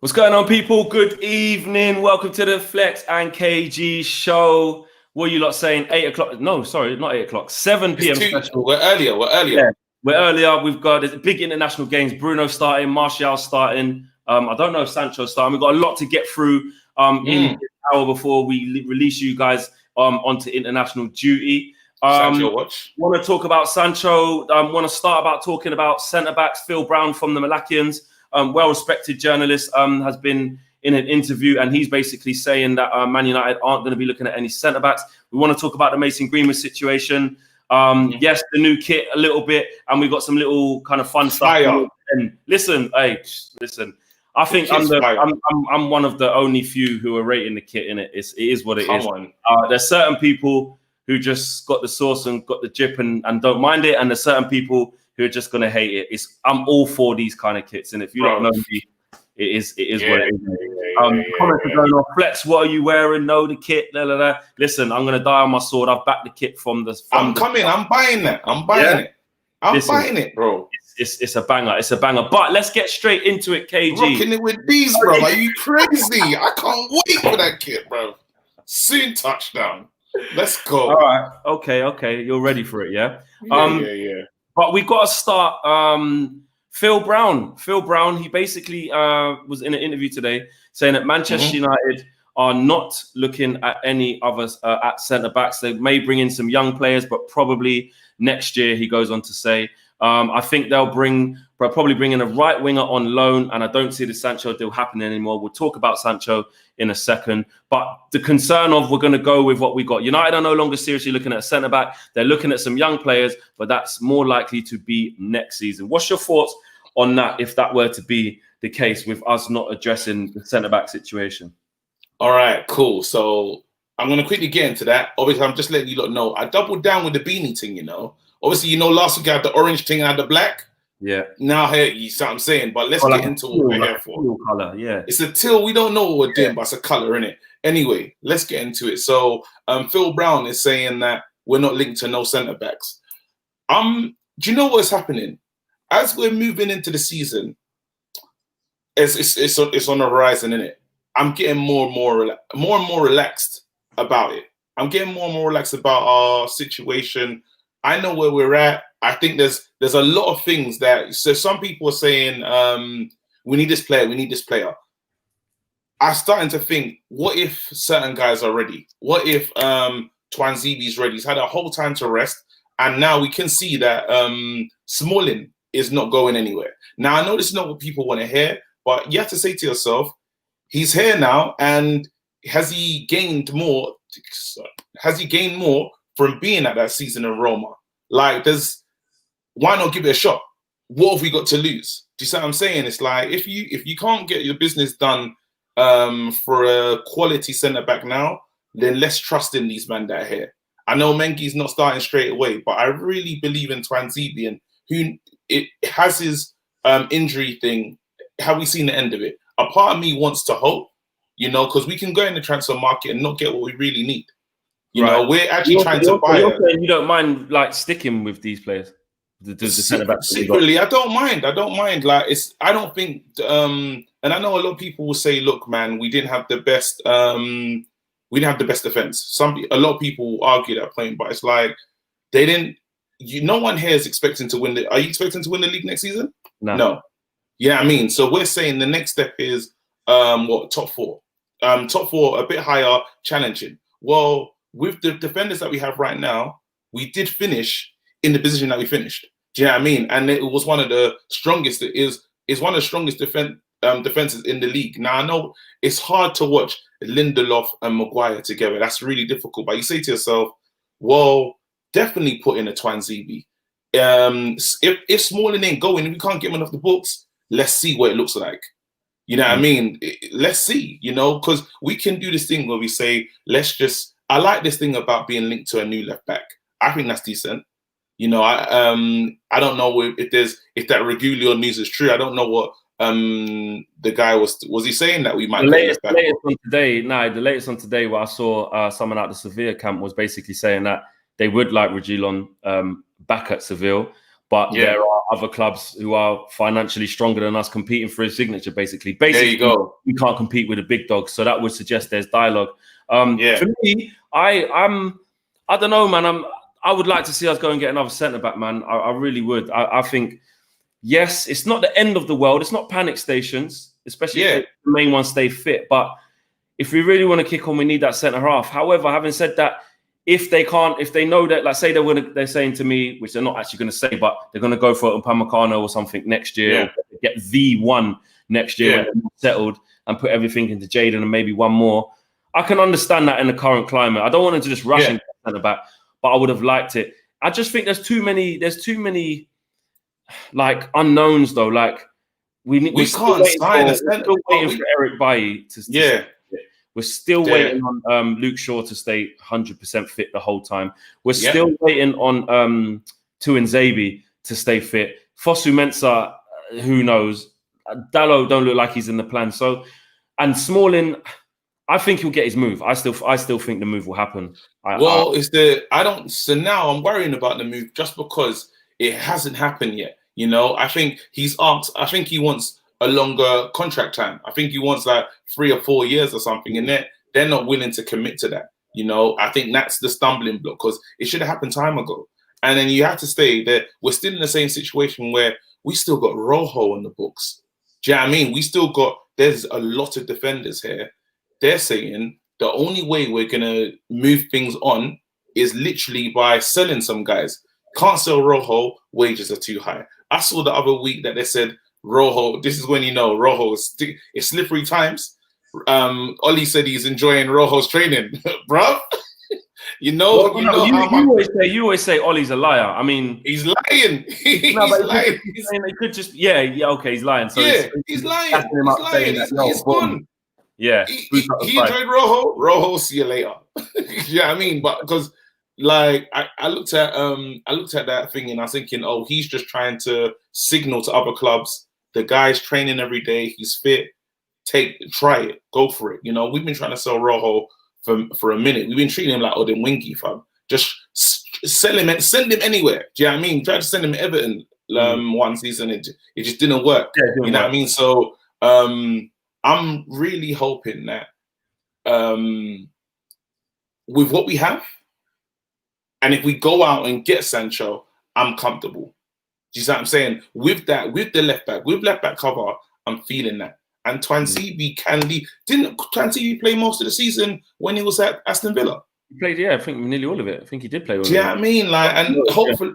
What's going on, people? Good evening. Welcome to the Flex and KG show. What are you lot saying? 8 o'clock? No, sorry, not 8 o'clock. 7 p.m. special. We're earlier. Yeah, we're earlier. We've got big international games. Bruno starting, Martial starting. I don't know if Sancho's starting. We've got a lot to get through in an hour before we release you guys onto international duty. Sancho watch. Want to talk about Sancho. Want to start about talking about centre-backs. Phil Brown from the Malakians. Well-respected journalist has been in an interview, and he's basically saying that Man United aren't going to be looking at any centre-backs. We want to talk about the Mason Greenwood situation. Yes, the new kit a little bit, and we've got some little kind of fun stuff. And listen. I think I'm one of the only few who are rating the kit in it. It is what it is. There's certain people who just got the sauce and got the drip and don't mind it, and there's certain people who are just gonna hate it. I'm all for these kind of kits, and if you don't know me, it is what it is. Comments are going on. Flex, what are you wearing? No, the kit. Listen, I'm gonna die on my sword. I've backed the kit from the. I'm buying that. I'm buying it, bro. It's a banger. It's a banger. But let's get straight into it, KG. Rocking it with these, bro. Are you crazy? I can't wait for that kit, bro. Soon touchdown. Let's go. All right. Okay. You're ready for it, yeah? Yeah. But we've got to start. Phil Brown, he basically was in an interview today saying that Manchester United are not looking at any others at centre-backs. They may bring in some young players, but probably next year, he goes on to say. I think they'll probably bring in a right winger on loan, and I don't see the Sancho deal happening anymore. We'll talk about Sancho in a second. But the concern of we're going to go with what we got. United are no longer seriously looking at a centre-back. They're looking at some young players, but that's more likely to be next season. What's your thoughts on that, if that were to be the case with us not addressing the centre-back situation? All right, cool. So I'm going to quickly get into that. Obviously, I'm just letting you lot know. I doubled down with the beanie thing, Obviously, last week I had the orange thing and I had the black. Yeah. Now, here, you see what I'm saying? But let's get into what we're here for. Color, yeah. It's a teal. We don't know what we're doing, but it's a color, innit? Anyway, let's get into it. So, Phil Brown is saying that we're not linked to no centre-backs. Do you know what's happening? As we're moving into the season, it's on the horizon, innit? I'm getting more and more relaxed about it. I'm getting more and more relaxed about our situation. I know where we're at. I think there's a lot of things that. So some people are saying we need this player. I'm starting to think, what if certain guys are ready? What if Twanzibi's ready? He's had a whole time to rest, and now we can see that Smalling is not going anywhere. Now I know this is not what people want to hear, but you have to say to yourself, he's here now, and has he gained more? From being at that season in Roma? Like, why not give it a shot? What have we got to lose? Do you see what I'm saying? It's like, if you can't get your business done for a quality centre-back now, then let's trust in these men that are here. I know Mengi's not starting straight away, but I really believe in Twanzibi, and who it has his injury thing. Have we seen the end of it? A part of me wants to hope, because we can go in the transfer market and not get what we really need. We're actually trying to buy it. You don't mind sticking with these players, the centre-backs. Secretly, I don't mind. Like, I don't think. And I know a lot of people will say, "Look, man, we didn't have the best. We didn't have the best defense." A lot of people argue that point, but it's like they didn't. No one here is expecting to win. Are you expecting to win the league next season? No. Yeah, I mean, so we're saying the next step is top four. Top four, a bit higher, challenging. Well, with the defenders that we have right now, we did finish in the position that we finished. Do you know what I mean? And it was one of the strongest. It is one of the strongest defenses in the league. Now I know it's hard to watch Lindelof and Maguire together. That's really difficult. But you say to yourself, well, definitely put in a Twanzibi. If Smalling ain't going, if we can't get him off the books, let's see what it looks like. You know what I mean? Let's see. Because we can do this thing where we say, I like this thing about being linked to a new left back. I think that's decent. I don't know if that Regulio news is true. I don't know what the guy was he saying that we might. The latest on today, what I saw someone out the Sevilla camp was basically saying that they would like Reguilon back at Seville, but there are other clubs who are financially stronger than us competing for his signature. Basically, there you go. we can't compete with the big dogs, so that would suggest there's dialogue. For me, I don't know, man. I would like to see us go and get another centre back, man. I really would. I think, yes, it's not the end of the world. It's not panic stations, especially if the main ones stay fit. But if we really want to kick on, we need that centre half. However, having said that, if they know that, like, say they're saying to me, which they're not actually going to say, but they're going to go for Upamecano or something next year, or get the one next year when they're settled, and put everything into Jadon and maybe one more. I can understand that in the current climate. I don't want them to just rush into centre back, but I would have liked it. I just think there's too many like unknowns though. Like we can't sign a centre. We're still waiting for Eric Bailly to We're still waiting on Luke Shaw to stay 100% fit the whole time. We're still waiting on Tuanzebe to stay fit. Fosu Mensah, who knows? Dalot don't look like he's in the plan. So, and Smalling, I think he'll get his move. I still think the move will happen. So now I'm worrying about the move just because it hasn't happened yet. You know, I think he wants a longer contract time. I think he wants like 3 or 4 years or something, and they're not willing to commit to that. You know, I think that's the stumbling block, because it should have happened time ago. And then you have to stay there. We're still in the same situation where we still got Rojo on the books. Do you know what I mean? There's a lot of defenders here. They're saying the only way we're gonna move things on is literally by selling some guys. Can't sell Rojo, wages are too high. I saw the other week that they said Rojo, this is when you know Rojo is slippery times. Ollie said he's enjoying Rojo's training, bruv. You always say Ollie's a liar. I mean, he's lying. He's lying. He could just okay, he's lying. So he's lying. He's gone. Yeah, he enjoyed Rojo. Rojo, see you later. You know what I mean? But because like I looked at that thing and I was thinking, oh, he's just trying to signal to other clubs, the guy's training every day, he's fit. Try it, go for it. You know, we've been trying to sell Rojo for a minute. We've been treating him like Odin Winky, fam. Just sell him and send him anywhere. Do you know what I mean? Tried to send him to Everton one season, it just didn't work. You know what I mean? So I'm really hoping that with what we have, and if we go out and get Sancho, I'm comfortable. Do you see what I'm saying? With the left back cover, I'm feeling that. And Tuanzebe can lead. Didn't Tuanzebe play most of the season when he was at Aston Villa? He played, I think nearly all of it. I think he did play all of it. Do you know what I mean? Like, and hopefully,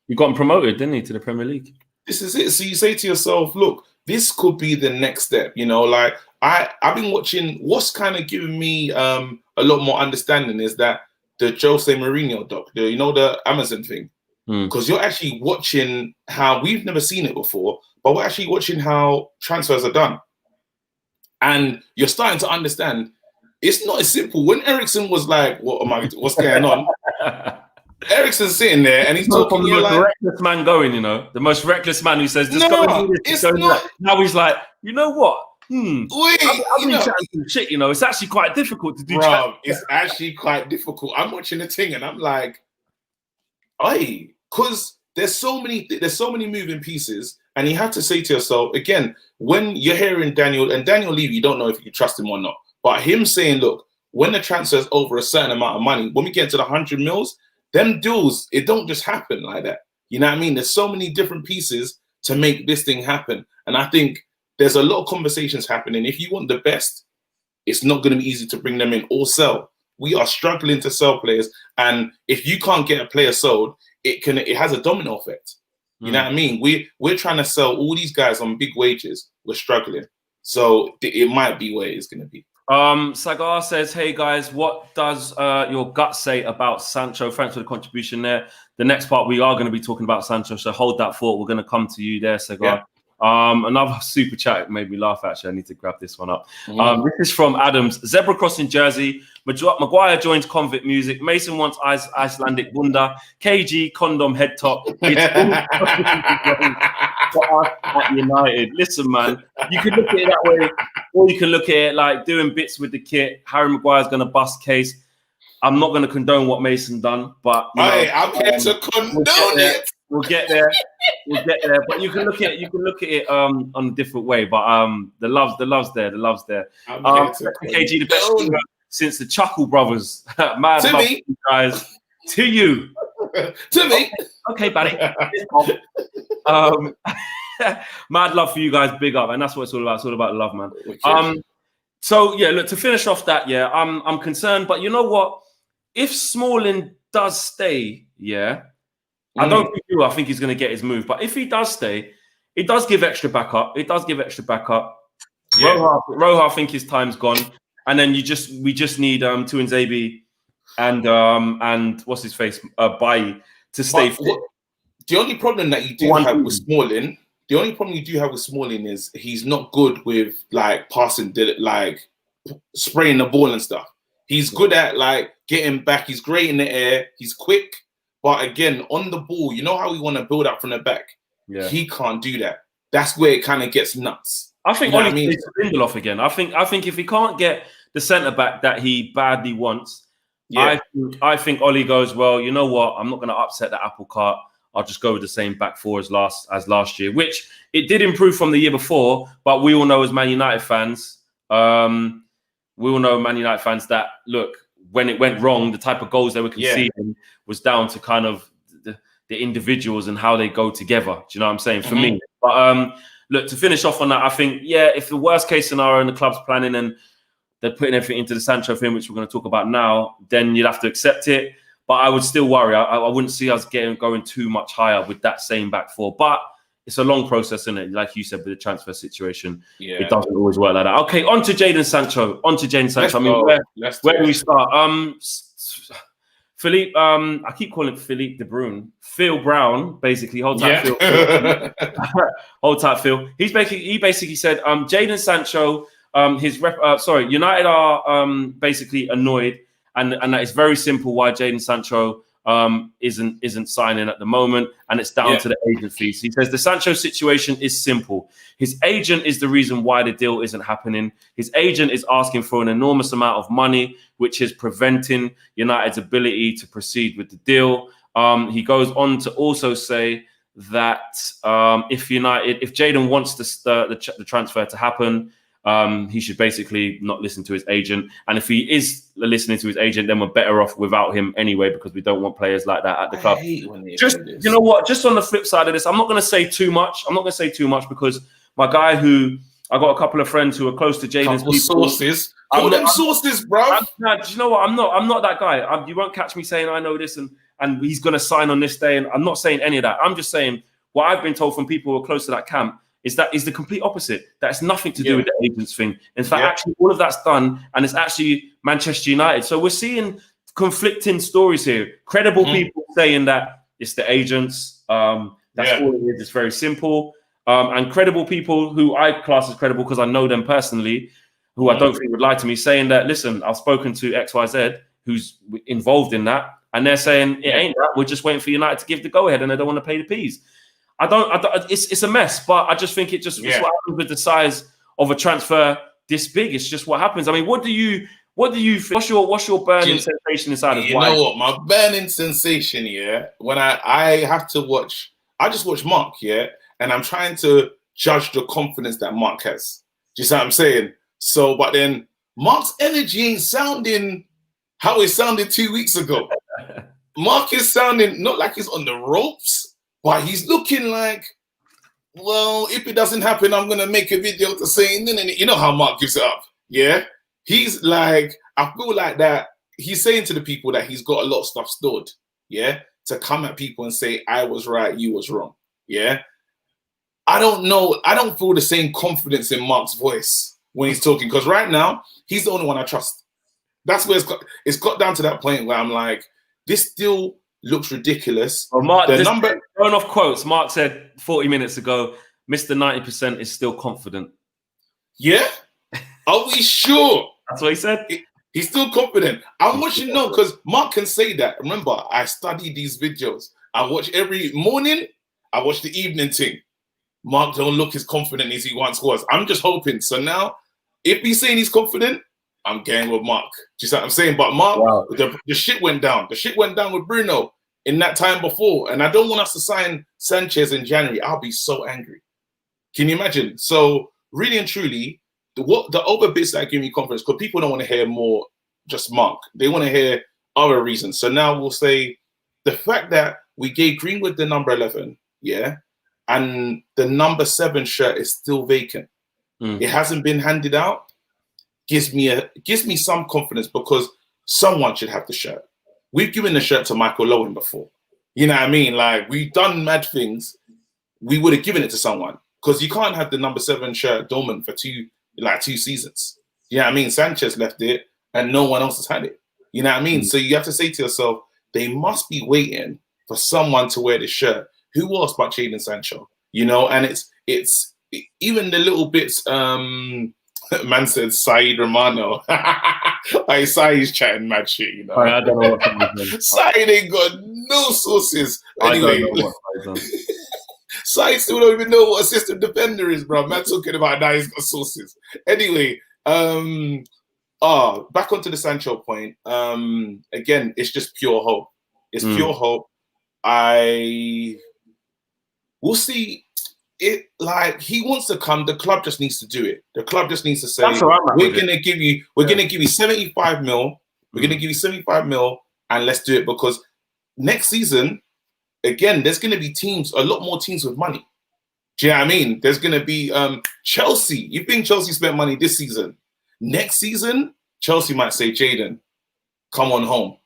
He got him promoted, didn't he, to the Premier League? This is it. So you say to yourself, look, this could be the next step. You know, like I've been watching. What's kind of giving me a lot more understanding is that the Jose Mourinho doc, the Amazon thing, because you're actually watching how we've never seen it before, but we're actually watching how transfers are done, and you're starting to understand it's not as simple. When Eriksen was like, what's going on? Eriksen's sitting there and he's talking the most reckless man going, the most reckless man who says, just go and do this. Now he's like, you know what? I've been chatting some shit, It's actually quite difficult to do. Bro, it's actually quite difficult. I'm watching the thing and I'm like, because there's so many moving pieces, and you have to say to yourself, again, when you're hearing Daniel Levy, you don't know if you trust him or not. But him saying, look, when the transfer is over a certain amount of money, when we get to the 100 mils, them deals, it don't just happen like that. You know what I mean? There's so many different pieces to make this thing happen. And I think there's a lot of conversations happening. If you want the best, it's not going to be easy to bring them in or sell. We are struggling to sell players. And if you can't get a player sold, it has a domino effect. You know what I mean? We're trying to sell all these guys on big wages. We're struggling. So it might be where it's going to be. Sagar says, hey guys, what does your gut say about Sancho? Thanks for the contribution there. The next part, we are going to be talking about Sancho, so hold that thought. We're going to come to you there, Sagar. Yeah. Another super chat made me laugh, actually. I need to grab this one up. This is from Adams. Zebra crossing Jersey. Maguire joins Convict Music. Mason wants Icelandic Bunda. KG condom head top. At United. Listen, man, you can look at it that way, or you can look at it like doing bits with the kit. Harry Maguire's going to bust case. I'm not going to condone what Mason done, but I'm here to condone it. We'll get there. We'll get there. But you can look at it on a different way. But the love's there. The love's there. KG, the best thing since the Chuckle Brothers. Mad to love me, you guys. To you. To me. Okay, buddy. Mad love for you guys. Big up, and that's what it's all about. It's all about love, man. So yeah, look, to finish off that, yeah, I'm concerned, but you know what? If Smalling does stay, yeah, I don't think I think he's going to get his move. But if he does stay, it does give extra backup. Yeah. Roja, I think his time's gone, and then we just need Tuanzebe and what's his face, Bailly to stay fit. The only problem that you do have with Smalling. The only problem you do have with Smalling is he's not good with like passing, like spraying the ball and stuff. He's good at like getting back. He's great in the air. He's quick, but again on the ball, you know how we want to build up from the back. Yeah, he can't do that. That's where it kind of gets nuts. I think Oli needs to Lindelof again. I think if he can't get the centre back that he badly wants, I think Oli goes, well, you know what? I'm not going to upset the apple cart. I'll just go with the same back four as last year, which it did improve from the year before. But we all know as Man United fans, that, look, when it went wrong, the type of goals they were conceding was down to kind of the individuals and how they go together. Do you know what I'm saying? For me. But look, to finish off on that, I think, if the worst case scenario in the club's planning and they're putting everything into the Sancho thing, which we're going to talk about now, then you'd have to accept it. But I would still worry. I wouldn't see us going too much higher with that same back four. But it's a long process, isn't it? Like you said, with the transfer situation, it doesn't always work like that. Okay, on to Jadon Sancho. I mean, where do we start? Philippe, I keep calling it Philippe De Bruyne. Phil Brown, basically, hold tight, Phil. Hold tight, Phil. He basically said, Jadon Sancho, United are basically annoyed. And that is very simple why Jadon Sancho isn't signing at the moment, and it's down to the agent fees. He says the Sancho situation is simple. His agent is the reason why the deal isn't happening. His agent is asking for an enormous amount of money, which is preventing United's ability to proceed with the deal. He goes on to also say that if Jadon wants the transfer to happen, he should basically not listen to his agent. And if he is listening to his agent, then we're better off without him anyway, because we don't want players like that at the club. You know what? Just on the flip side of this, I'm not going to say too much. Because my guy I got a couple of friends who are close to Jadon's people. Sources. All them sources, bro. Do you know what? I'm not that guy. You won't catch me saying I know this and he's going to sign on this day. And I'm not saying any of that. I'm just saying what I've been told from people who are close to that camp is the complete opposite. That's nothing to do with the agents thing. In fact, actually, all of that's done, and it's actually Manchester United. So we're seeing conflicting stories here. Credible people saying that it's the agents. That's all it is. It's very simple. And credible people who I class as credible because I know them personally, who I don't think would lie to me, saying that, listen, I've spoken to XYZ, who's involved in that, and they're saying it ain't that. We're just waiting for United to give the go-ahead, and they don't want to pay the fees. I don't. It's a mess, but I just think it's what happens with the size of a transfer this big. It's just what happens. I mean, what do you think? What's your burning sensation inside of You know what? My burning sensation, when I have to watch, I just watch Mark, and I'm trying to judge the confidence that Mark has. Do you see what I'm saying? So, but then Mark's energy ain't sounding how it sounded 2 weeks ago. Mark is sounding not like he's on the ropes. But he's looking like, well, if it doesn't happen, I'm going to make a video to say, you know how Mark gives it up, He's like, I feel like that he's saying to the people that he's got a lot of stuff stored, to come at people and say, I was right, you was wrong, I don't know. I don't feel the same confidence in Mark's voice when he's talking, because right now, he's the only one I trust. That's where it's got down to that point where I'm like, this still looks ridiculous. Well, Mark, going off quotes, Mark said 40 minutes ago, Mr. 90% is still confident. Yeah? Are we sure? That's what he said. He's still confident. I'm watching now because Mark can say that. Remember, I study these videos. I watch every morning. I watch the evening thing. Mark don't look as confident as he once was. I'm just hoping. So now, if he's saying he's confident, I'm getting with Mark. Do you see what I'm saying? But Mark, Wow. the shit went down. The shit went down with Bruno in that time before. And I don't want us to sign Sanchez in January. I'll be so angry. Can you imagine? So really and truly, the other bits that give me confidence, because people don't want to hear more just Mark. They want to hear other reasons. So now we'll say the fact that we gave Greenwood the number 11, yeah, and the number 7 shirt is still vacant. It hasn't been handed out. Gives me some confidence, because someone should have the shirt. We've given the shirt to Michael Owen before. You know what I mean? Like, we've done mad things. We would have given it to someone, because you can't have the number 7 shirt dormant for two seasons. You know what I mean? Sanchez left it and no one else has had it. You know what I mean? So you have to say to yourself, they must be waiting for someone to wear this shirt. Who else but Jadon Sancho? You know, and it's even the little bits. Man said Saeed Romano. Like, Saeed's chatting mad shit, you know. I don't know what Saeed ain't got no sources. Anyway, Saeed still don't even know what a system defender is, bro. Man talking about now he's got sources. Anyway, back onto the Sancho point. Again, it's just pure hope. It's pure hope. We'll see. It, like, he wants to come. The club just needs to do it. The club just needs to say, we're gonna give you 75 mil. We're gonna give you 75 mil, and let's do it, because next season, again, there's gonna be teams, a lot more teams with money. Do you know what I mean? There's gonna be Chelsea. You think Chelsea spent money this season? Next season, Chelsea might say, Jadon, come on home.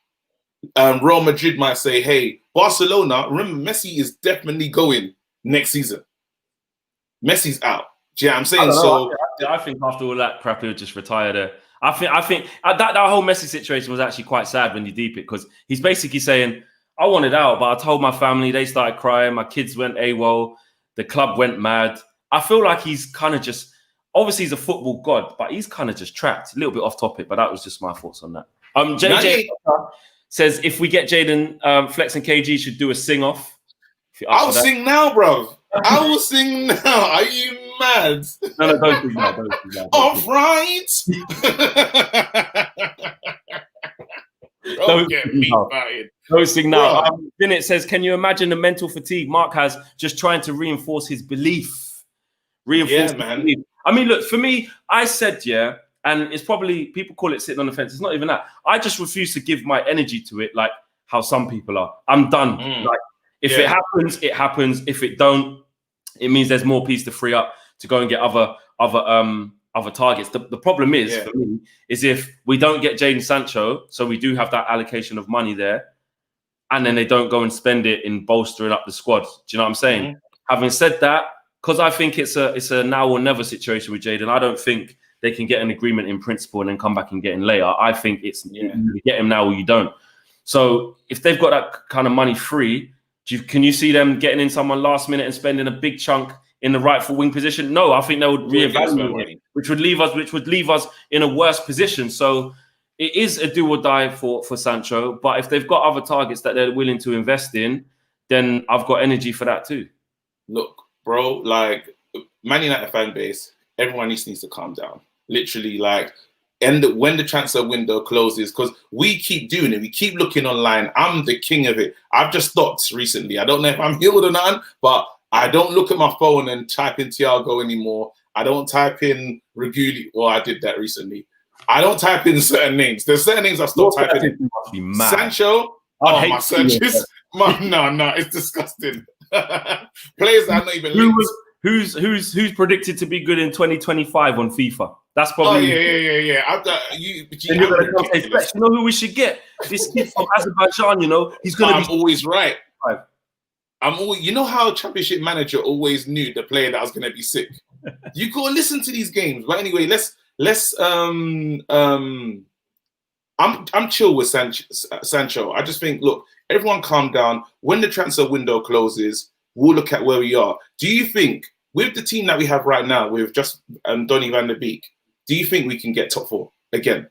Real Madrid might say, hey, Barcelona, remember, Messi is definitely going next season. Messi's out. Do you know what I'm saying? So I think after all that crap, he'll just retire there. I think that whole Messi situation was actually quite sad when you deep it, because he's basically saying, I wanted out, but I told my family, they started crying, my kids went AWOL, the club went mad. I feel like he's kind of just, obviously he's a football god, but he's kind of just trapped. A little bit off topic, but that was just my thoughts on that. JJ says, if we get Jadon, Flex and KG should do a sing-off. I'll sing now, bro. I will sing now. Are you mad? No, don't do that. Don't do that. All right. Don't get me started. Don't sing now. Bennett says, can you imagine the mental fatigue Mark has just trying to reinforce his belief? Belief. I mean, look, for me, I said, and it's probably, people call it sitting on the fence. It's not even that. I just refuse to give my energy to it like how some people are. I'm done. Like, if it happens, it happens. If it don't, it means there's more peace to free up to go and get other targets. The problem is, for me, is if we don't get Jadon Sancho, so we do have that allocation of money there, and then they don't go and spend it in bolstering up the squad. Do you know what I'm saying? Having said that, because I think it's a now or never situation with Jadon, I don't think they can get an agreement in principle and then come back and get him later. I think it's you get him now or you don't. So if they've got that kind of money free, can you see them getting in someone last minute and spending a big chunk in the rightful wing position? No, I think they would reevaluate it, which would leave us in a worse position. So it is a do or die for Sancho. But if they've got other targets that they're willing to invest in, then I've got energy for that too. Look, bro, like, Man United fan base, everyone needs to calm down. Literally, like, and when the transfer window closes, because we keep doing it, we keep looking online. I'm the king of it. I've just stopped recently. I don't know if I'm healed or not, but I don't look at my phone and type in Thiago anymore. I don't type in Reguli. Well, I did that recently. I don't type in certain names. There's certain names I stopped typing in. Sancho. Oh, my searches. No, it's disgusting. Players that are not even linked. Who's predicted to be good in 2025 on FIFA? That's probably. Oh, yeah. You know who we should get? This kid from Azerbaijan. You know he's gonna. I'm always right. You know how Championship Manager always knew the player that was gonna be sick. You gotta listen to these games. But anyway, I'm chill with Sancho. I just think, look, everyone calm down. When the transfer window closes, we'll look at where we are. Do you think, with the team that we have right now, with just Donny van der Beek, do you think we can get top 4 again,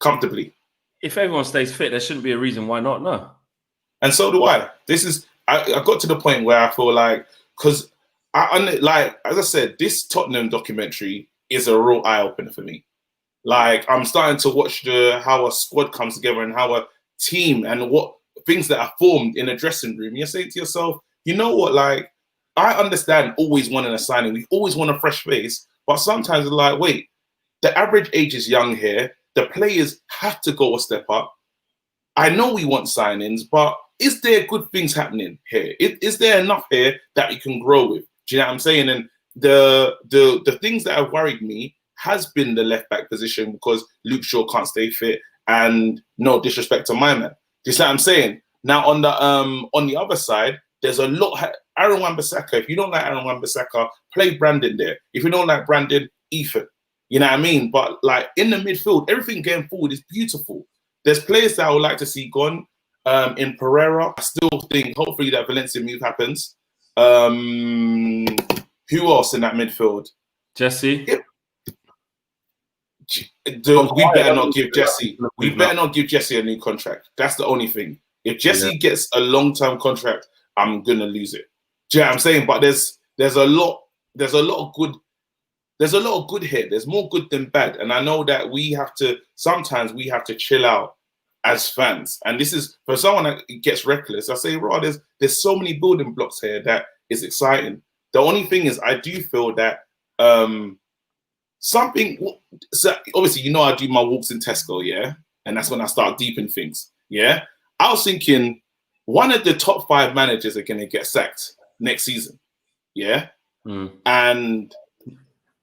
comfortably? If everyone stays fit, there shouldn't be a reason why not, no. And so do I. I got to the point where I feel like, because, as I said, this Tottenham documentary is a real eye-opener for me. Like, I'm starting to watch how a squad comes together and how a team and what things that are formed in a dressing room. You're saying to yourself, you know what? Like, I understand always wanting a signing. We always want a fresh face, but sometimes it's like, wait, the average age is young here. The players have to go a step up. I know we want signings, but is there good things happening here? Is there enough here that you can grow with? Do you know what I'm saying? And the things that have worried me has been the left back position, because Luke Shaw can't stay fit, and no disrespect to my man. Do you see what I'm saying? Now on the other side, there's a lot. Aaron Wan-Bissaka. If you don't like Aaron Wan-Bissaka, play Brandon there. If you don't like Brandon, Ethan. You know what I mean? But like in the midfield, everything going forward is beautiful. There's players that I would like to see gone. In Pereira, I still think hopefully that Valencia move happens. Who else in that midfield? Jesse. Yeah. We better not give Jesse. We better not give Jesse a new contract. That's the only thing. If Jesse gets a long-term contract, I'm gonna lose it. Do you know what I'm saying? But there's a lot of good. There's a lot of good here. There's more good than bad, and I know that sometimes we have to chill out as fans. And this is for someone that gets reckless. I say, Rod, there's so many building blocks here that is exciting. The only thing is, I do feel that something. So obviously, you know, I do my walks in Tesco, yeah, and that's when I start deep in things, yeah. I was thinking one of the top 5 managers are going to get sacked next season, yeah, and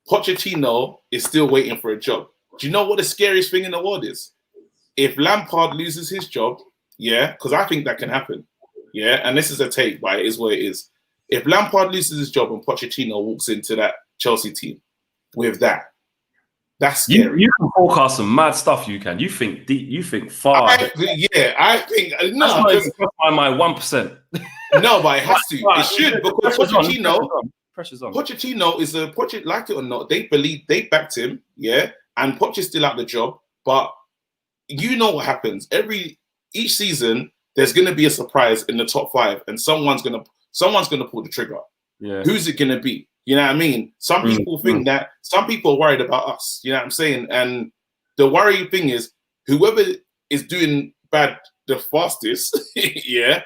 Pochettino is still waiting for a job. Do you know what the scariest thing in the world is? If Lampard loses his job, yeah, because I think that can happen, yeah, and this is a take, but it is what it is. If Lampard loses his job and Pochettino walks into that Chelsea team with that's scary. You can forecast some mad stuff. You can. You think deep. You think far. I think no. That's by my 1%. No, but it has to. It should, because Pochettino. Pressure's on. Pochettino is like it or not, they backed him, yeah, and Poch is still out the job, but you know what happens. Each season, there's gonna be a surprise in the top 5, and someone's gonna pull the trigger. Yeah. Who's it gonna be? You know what I mean? Some people think that some people are worried about us. You know what I'm saying? And the worrying thing is whoever is doing bad the fastest, yeah,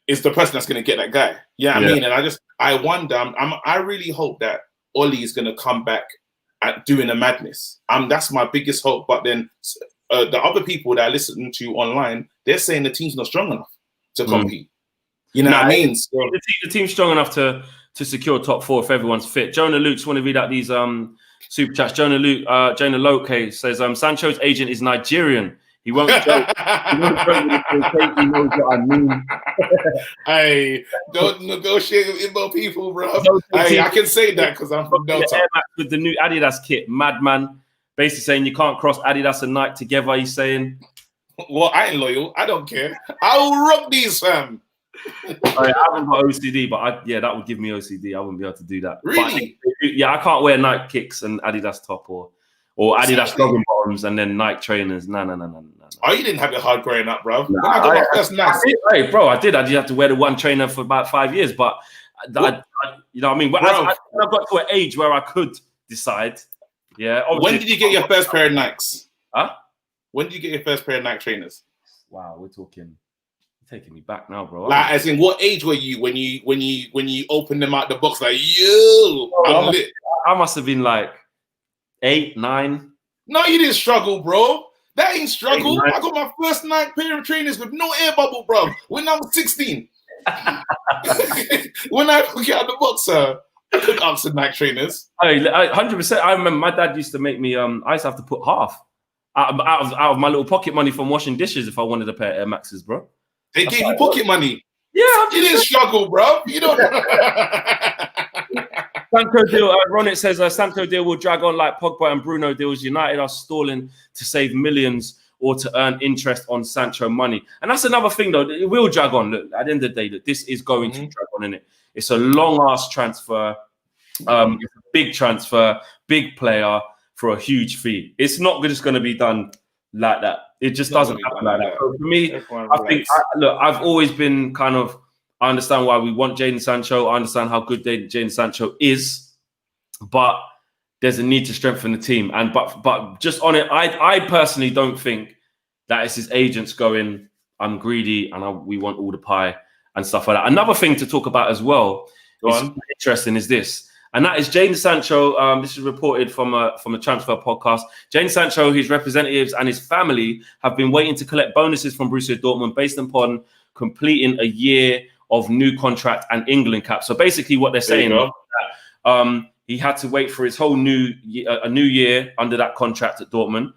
is the person that's gonna get that guy. You know what I mean? And I wonder. I really hope that Oli is gonna come back at doing a madness. That's my biggest hope. But then the other people that I listen to online, they're saying the team's not strong enough to compete. You know what I mean? So, the team's strong enough to secure top 4 if everyone's fit. Jonah Luke's want to read out these super chats. Jonah Loke says Sancho's agent is Nigerian. He won't joke. He knows what I mean. Hey, don't negotiate with Igbo people, bro. Hey, I can say that because I'm from Delta. With the new Adidas kit, madman. Basically saying you can't cross Adidas and Nike together. He's saying, well, I ain't loyal. I don't care. I will rock these, fam. I haven't got OCD, but that would give me OCD. I wouldn't be able to do that. Really? But, I can't wear Nike kicks and Adidas top or Adidas jogging bottoms and then Nike trainers. No. Oh, you didn't have it hard growing up, bro. When I got my first Nike. Hey, bro, I did. I just had to wear the one trainer for about 5 years, but you know what I mean? When I got to an age where I could decide. Yeah. When did you get your first pair of Nikes? Huh? When did you get your first pair of Nike trainers? Wow, we're taking me back now, bro. Like, as in, what age were you when you opened them out the box? Like, yo, I'm lit. I must have been like 8, 9. No, you didn't struggle, bro. That ain't struggle. I got my first Nike pair of trainers with no air bubble, bro, when I was 16. When I took it out the box, I couldn't ask for Nike trainers. 100%. I remember my dad used to make me. I used to have to put half out of my little pocket money from washing dishes if I wanted a pair of Air Maxes, bro. They gave you pocket money. Yeah, you didn't struggle, bro. You don't. Sancho deal. Ronit says Sancho deal will drag on like Pogba and Bruno deals. United are stalling to save millions or to earn interest on Sancho money, and that's another thing though. It will drag on. Look, at the end of the day, look, this is going to drag on, innit? It's a long ass transfer. It's a big transfer, big player for a huge fee. It's not just going to be done like that. It just doesn't happen like that. So for me, I think, I've always been kind of, I understand why we want Jadon Sancho. I understand how good Jadon Sancho is. But there's a need to strengthen the team. And but just on it, I personally don't think that it's his agents going, I'm greedy and we want all the pie and stuff like that. Another thing to talk about as well, interesting, is this. And that is Jadon Sancho. This is reported from a transfer podcast. Jadon Sancho, his representatives and his family have been waiting to collect bonuses from Borussia Dortmund based upon completing a year of new contract and England cap. So basically what they're saying is that he had to wait for his whole new year under that contract at Dortmund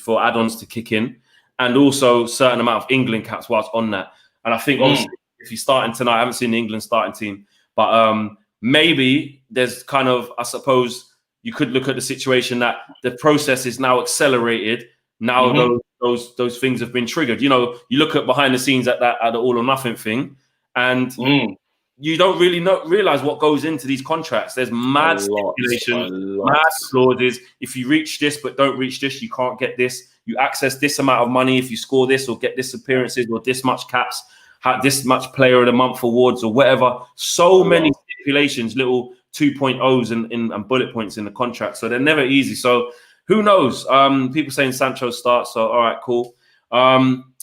for add-ons to kick in, and also certain amount of England caps whilst on that. And I think obviously if he's starting tonight, I haven't seen the England starting team, but maybe there's kind of, I suppose you could look at the situation that the process is now accelerated. Now those things have been triggered. You know, you look at behind the scenes at the all or nothing thing, and you don't really realize what goes into these contracts. There's mad stipulations, mad clauses. If you reach this but don't reach this, you can't get this. You access this amount of money if you score this or get this appearances or this much caps, this much player of the month awards or whatever. So many stipulations, little 2.0s and bullet points in the contract. So they're never easy. So who knows? People saying Sancho starts. So all right, cool.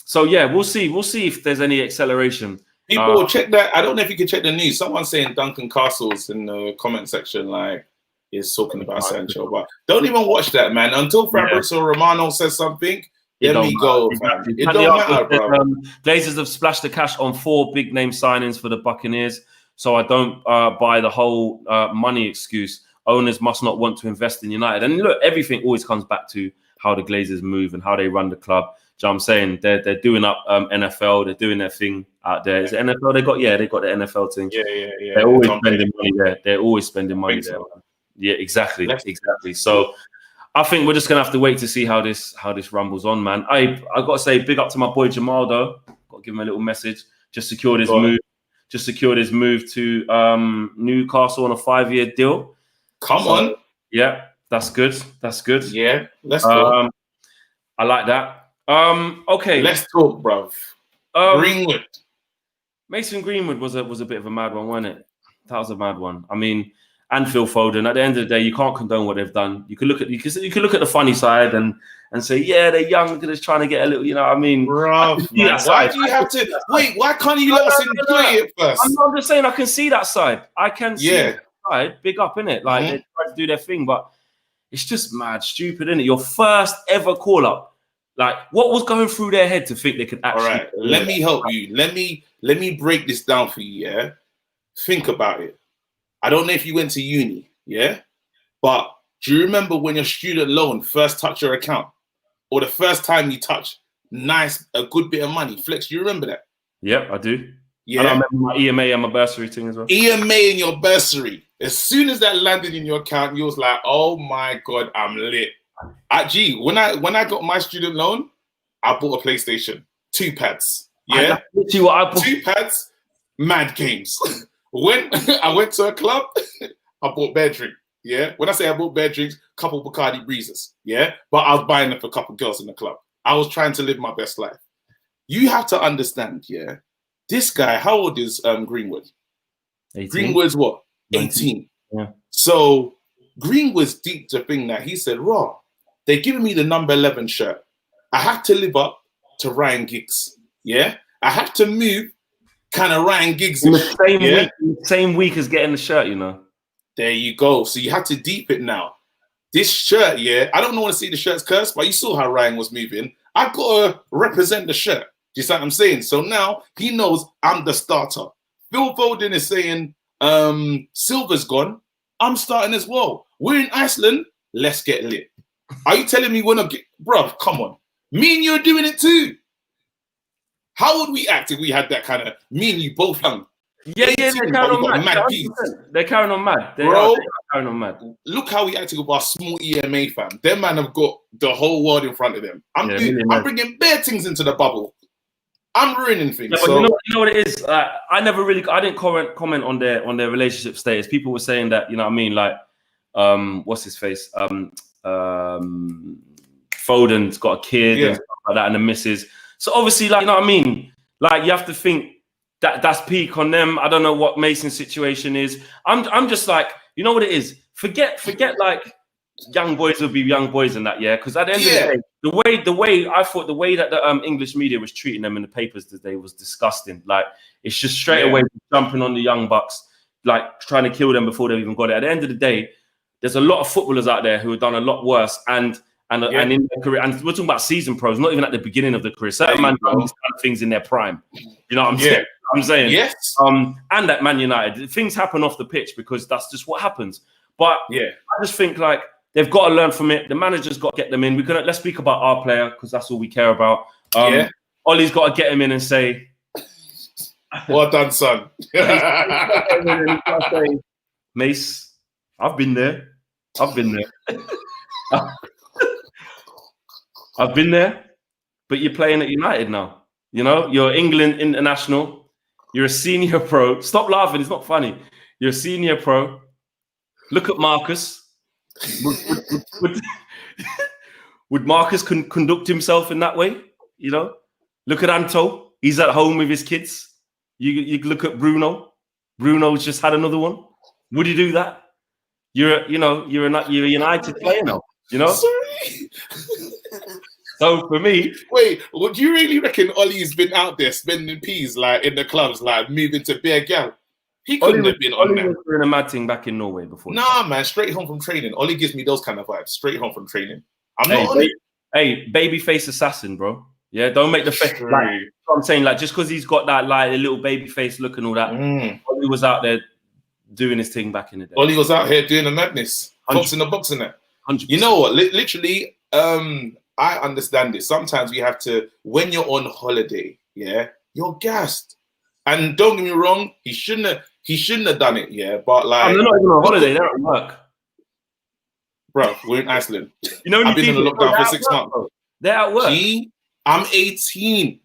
So yeah, we'll see. We'll see if there's any acceleration. People will check that. I don't know if you can check the news. Someone's saying Duncan Castles in the comment section, like, is talking about Sancho. But don't even watch that, man. Until Fabrizio Romano says something, let me go, fam. It don't matter, bro. Glazers have splashed the cash on 4 big name signings for the Buccaneers. So I don't buy the whole money excuse. Owners must not want to invest in United. And look, everything always comes back to how the Glazers move and how they run the club. Do you know what I'm saying? They're doing up NFL. They're doing their thing out there. Is it NFL they got? Yeah, they got the NFL thing. Yeah. They're always spending money there. They're always spending money there. Yeah, exactly. So I think we're just gonna have to wait to see how this rumbles on, man. I got to say, big up to my boy Jamal though. Got to give him a little message. Just secured his move. Just secured his move to Newcastle on a 5-year deal. Come on. Yeah, that's good. That's good. Yeah, let's go. I like that. Okay. Let's talk, bruv. Greenwood. Mason Greenwood was a bit of a mad one, wasn't it? That was a mad one. I mean, and Phil Foden. At the end of the day, you can't condone what they've done. You could look at the funny side and say, yeah, they're young, they're just trying to get a little, you know what I mean? Bruv, why do you have to wait? Why can't you let us enjoy it first? I'm just saying I can see that side. I can see that side. Big up, innit? Like they try to do their thing, but it's just mad stupid, innit? Your first ever call up. Like, what was going through their head to think they could actually? All right, let me help you. Let me break this down for you. Yeah, think about it. I don't know if you went to uni, yeah, but do you remember when your student loan first touched your account, or the first time you touched a good bit of money? Flex, do you remember that? Yep, I do. Yeah, and I remember my EMA and my bursary thing as well. EMA and your bursary. As soon as that landed in your account, you was like, "Oh my god, I'm lit." When I got my student loan, I bought a PlayStation, 2 pads. Yeah, 2 pads, mad games. When I went to a club, I bought bear drink. Yeah, when I say I bought bear drinks, couple Bacardi Breezes. Yeah, but I was buying them for a couple girls in the club. I was trying to live my best life. You have to understand, yeah. This guy, how old is Greenwood? 18. Greenwood's what? 18. Yeah. So Greenwood's deep to thing that he said, "Raw, they're giving me the number 11 shirt. I have to live up to Ryan Giggs. Yeah, I have to move kind of Ryan Giggs in the same week as getting the shirt. You know. There you go. So you have to deep it now. This shirt, yeah, I don't want to see the shirt's cursed, but you saw how Ryan was moving. I've got to represent the shirt. Do you see what I'm saying? So now he knows I'm the starter. Phil Foden is saying, Silver's gone. I'm starting as well. We're in Iceland. Let's get lit. Are you telling me we're not bruv, come on. Me and you are doing it too. How would we act if we had that kind of, me and you both young? Yeah, they're carrying on mad. They're carrying on mad. They are carrying on mad. Look how we acted with our small EMA fam. Them man have got the whole world in front of them. I'm bringing bare things into the bubble. I'm ruining things. Yeah, but so. you know what it is? I didn't comment on their relationship status. People were saying that, you know what I mean? Like, what's his face? Foden's got a kid and stuff like that, and the missus. So obviously, like, you know what I mean? Like, you have to think that's peak on them. I don't know what Mason's situation is. I'm just like, you know what it is? Forget like young boys will be young boys in that, yeah. Because at the end of the day, the way I thought the way that the English media was treating them in the papers today was disgusting. Like it's just straight away jumping on the young bucks, like trying to kill them before they've even got it. At the end of the day, there's a lot of footballers out there who have done a lot worse and in their career. And we're talking about season pros, not even at the beginning of the career. Certain man done things in their prime. You know what I'm saying? I'm saying, yes. And at Man United, things happen off the pitch because that's just what happens. But I just think like they've got to learn from it. The manager's got to get them in. Let's speak about our player because that's all we care about. Ollie's got to get him in and say, "Well done, son." Mace, I've been there. I've been there. But you're playing at United now. You know, you're England international. You're a senior pro. Stop laughing. It's not funny. You're a senior pro. Look at Marcus. Would Marcus conduct himself in that way? You know, look at Anto. He's at home with his kids. You look at Bruno. Bruno's just had another one. Would you do that? You're a United player now. You know. Sorry. So for me, wait, would you really reckon Ollie's been out there spending peas like in the clubs, like moving to beer gal? He couldn't have been on that. Ollie was doing a mad thing back in Norway before. Nah, man, straight home from training. Ollie gives me those kind of vibes. Straight home from training. I'm not on it. Hey, babyface assassin, bro. Yeah, don't make the face. Like, I'm saying, like, just because he's got that like a little baby face look and all that, Ollie was out there doing his thing back in the day. Ollie was out here doing the madness, fox in the box and that. 100%. You know what? Literally, I understand it. Sometimes we have to, when you're on holiday, you're gassed. And don't get me wrong, he shouldn't have done it, but like, they're not even on holiday, they're at work. Bro, we're in Iceland. You know, I've been in lockdown for 6 months. Bro. They're at work. I'm 18.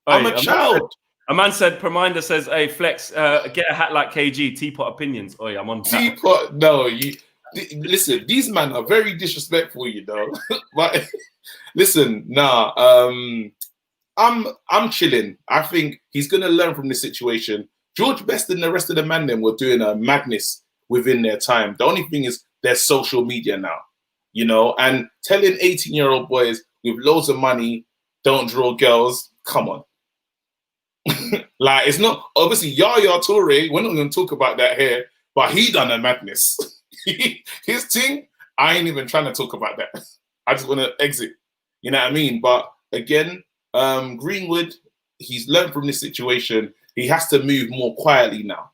I'm a child. A man said, Perminder says, hey, Flex, get a hat like KG, teapot opinions. Oh, yeah, I'm on teapot. No, listen, these men are very disrespectful, you know. But listen, I'm chilling. I think he's gonna learn from this situation. George Best and the rest of the man them were doing a madness within their time. The only thing is there's social media now, you know, and telling 18-year-old boys with loads of money don't draw girls. Come on. Like, it's not obviously Yaya Toure. We're not gonna talk about that here, but he done a madness. His thing, I ain't even trying to talk about that. I just want to exit. You know what I mean? But again, Greenwood, he's learned from this situation. He has to move more quietly now.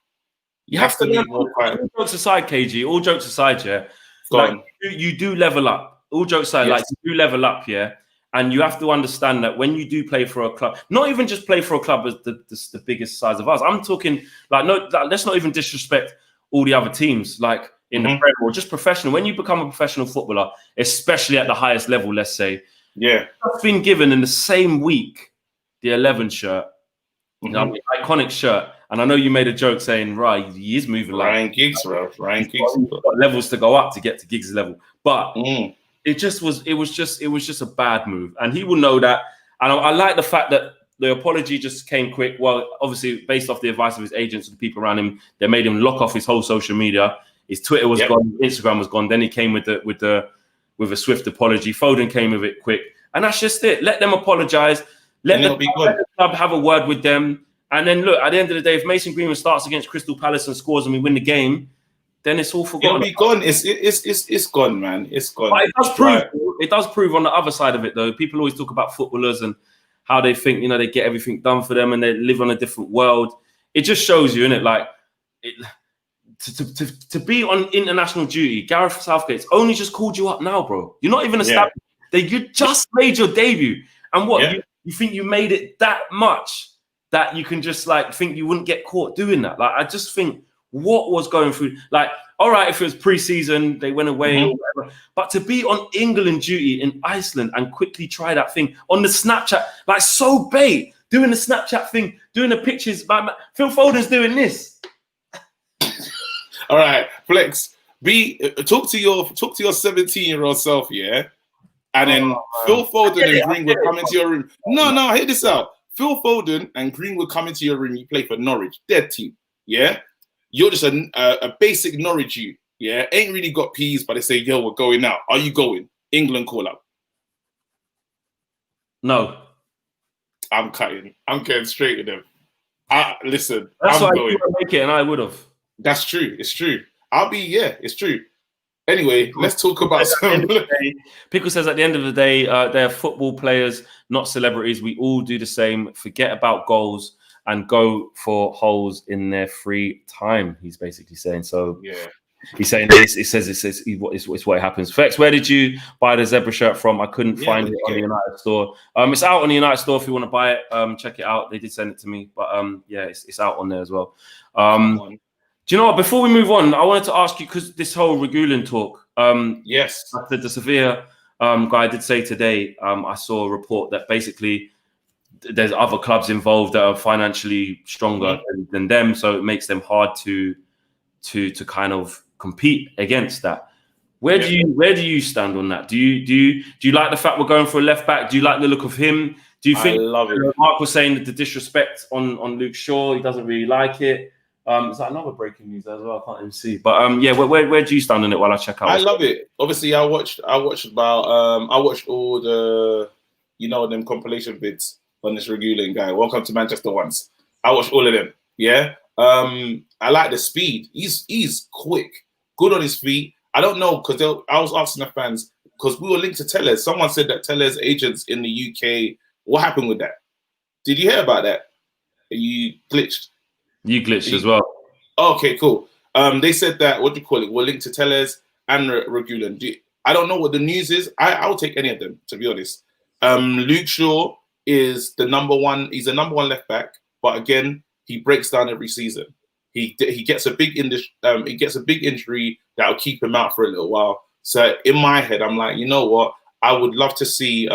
You have to move more quietly. All jokes aside, KG, all jokes aside, like, you do level up. All jokes aside, like you do level up, and you have to understand that when you do play for a club, not even just play for a club as the biggest size of us. I'm talking like let's not even disrespect all the other teams, like in the Premier or just professional. When you become a professional footballer, especially at the highest level, let's say, I've been given in the same week the 11 shirt, you know, the iconic shirt. And I know you made a joke saying, right, he is moving like Ryan Giggs, bro. Ryan Giggs got levels to go up to get to Giggs' level, but it was just a bad move, and he will know that. And I like the fact that the apology just came quick. Well, obviously based off the advice of his agents and the people around him, they made him lock off his whole social media. His Twitter was gone, Instagram was gone. Then he came with a swift apology. Foden came with it quick, and that's just it. Let them apologize. Let the club have a word with them, and then look. At the end of the day, if Mason Greenwood starts against Crystal Palace and scores and we win the game, then it's all forgotten. It'll be gone. It's gone, man. It's gone. But it does prove. It does prove on the other side of it, though. People always talk about footballers and how they think, you know, they get everything done for them and they live on a different world. It just shows you, innit? Like, to be on international duty, Gareth Southgate's only just called you up now, bro. You're not even established. You just made your debut, and what you think you made it that much that you can just like think you wouldn't get caught doing that? Like, I just think what was going through. Like, all right, if it was pre-season, they went away, or whatever, but to be on England duty in Iceland and quickly try that thing on the Snapchat, like so bait, doing the Snapchat thing, doing the pictures. Phil Foden's doing this. All right, Flex. Talk to your 17-year-old self, and then Phil Foden and Greenwood come into your room. No, hear this out. Phil Foden and Greenwood come into your room. You play for Norwich, dead team. You're just a basic Norwich you. Yeah, ain't really got peas, but they say, yo, we're going out. Are you going? England call up. No. I'm cutting. I'm getting straight to them. Listen, That's I'm why going. I couldn't make it, and I would have. That's true. It's true. It's true. Anyway, let's talk about some. Pickle says at the end of the day, they're football players, not celebrities. We all do the same. Forget about goals and go for holes in their free time. He's basically saying so. Yeah. He's saying this. It says it's what happens. Fex, where did you buy the zebra shirt from? I couldn't find it on the United store. It's out on the United store if you want to buy it. Check it out. They did send it to me, but yeah, it's out on there as well. Do you know what? Before we move on, I wanted to ask you because this whole Regulin talk. Yes. The Sevilla guy did say today. I saw a report that basically there's other clubs involved that are financially stronger than them, so it makes them hard to kind of compete against that. Where do you stand on that? Do you like the fact we're going for a left back? Do you like the look of him? Do you think? I love it. Mark was saying that the disrespect on Luke Shaw, he doesn't really like it. Is that another breaking news as well? I can't even see. But yeah, where do you stand on it while I check out? I love it. Obviously, I watched all the them compilation bits on this Regulin guy. Welcome to Manchester once. I watched all of them. Yeah. I like the speed. He's quick, good on his feet. I don't know because I was asking the fans because we were linked to Tellez. Someone said that Tellez agents in the UK. What happened with that? Did you hear about that? You glitched. You glitched as well. Okay, cool. They said that we're linked to Tellez and Regulin. I don't know what the news is. I'll take any of them, to be honest. Luke Shaw is the number one. He's the number one left back, but again, he breaks down every season. He gets a big injury that will keep him out for a little while. So in my head, I'm like, you know what? I would love to see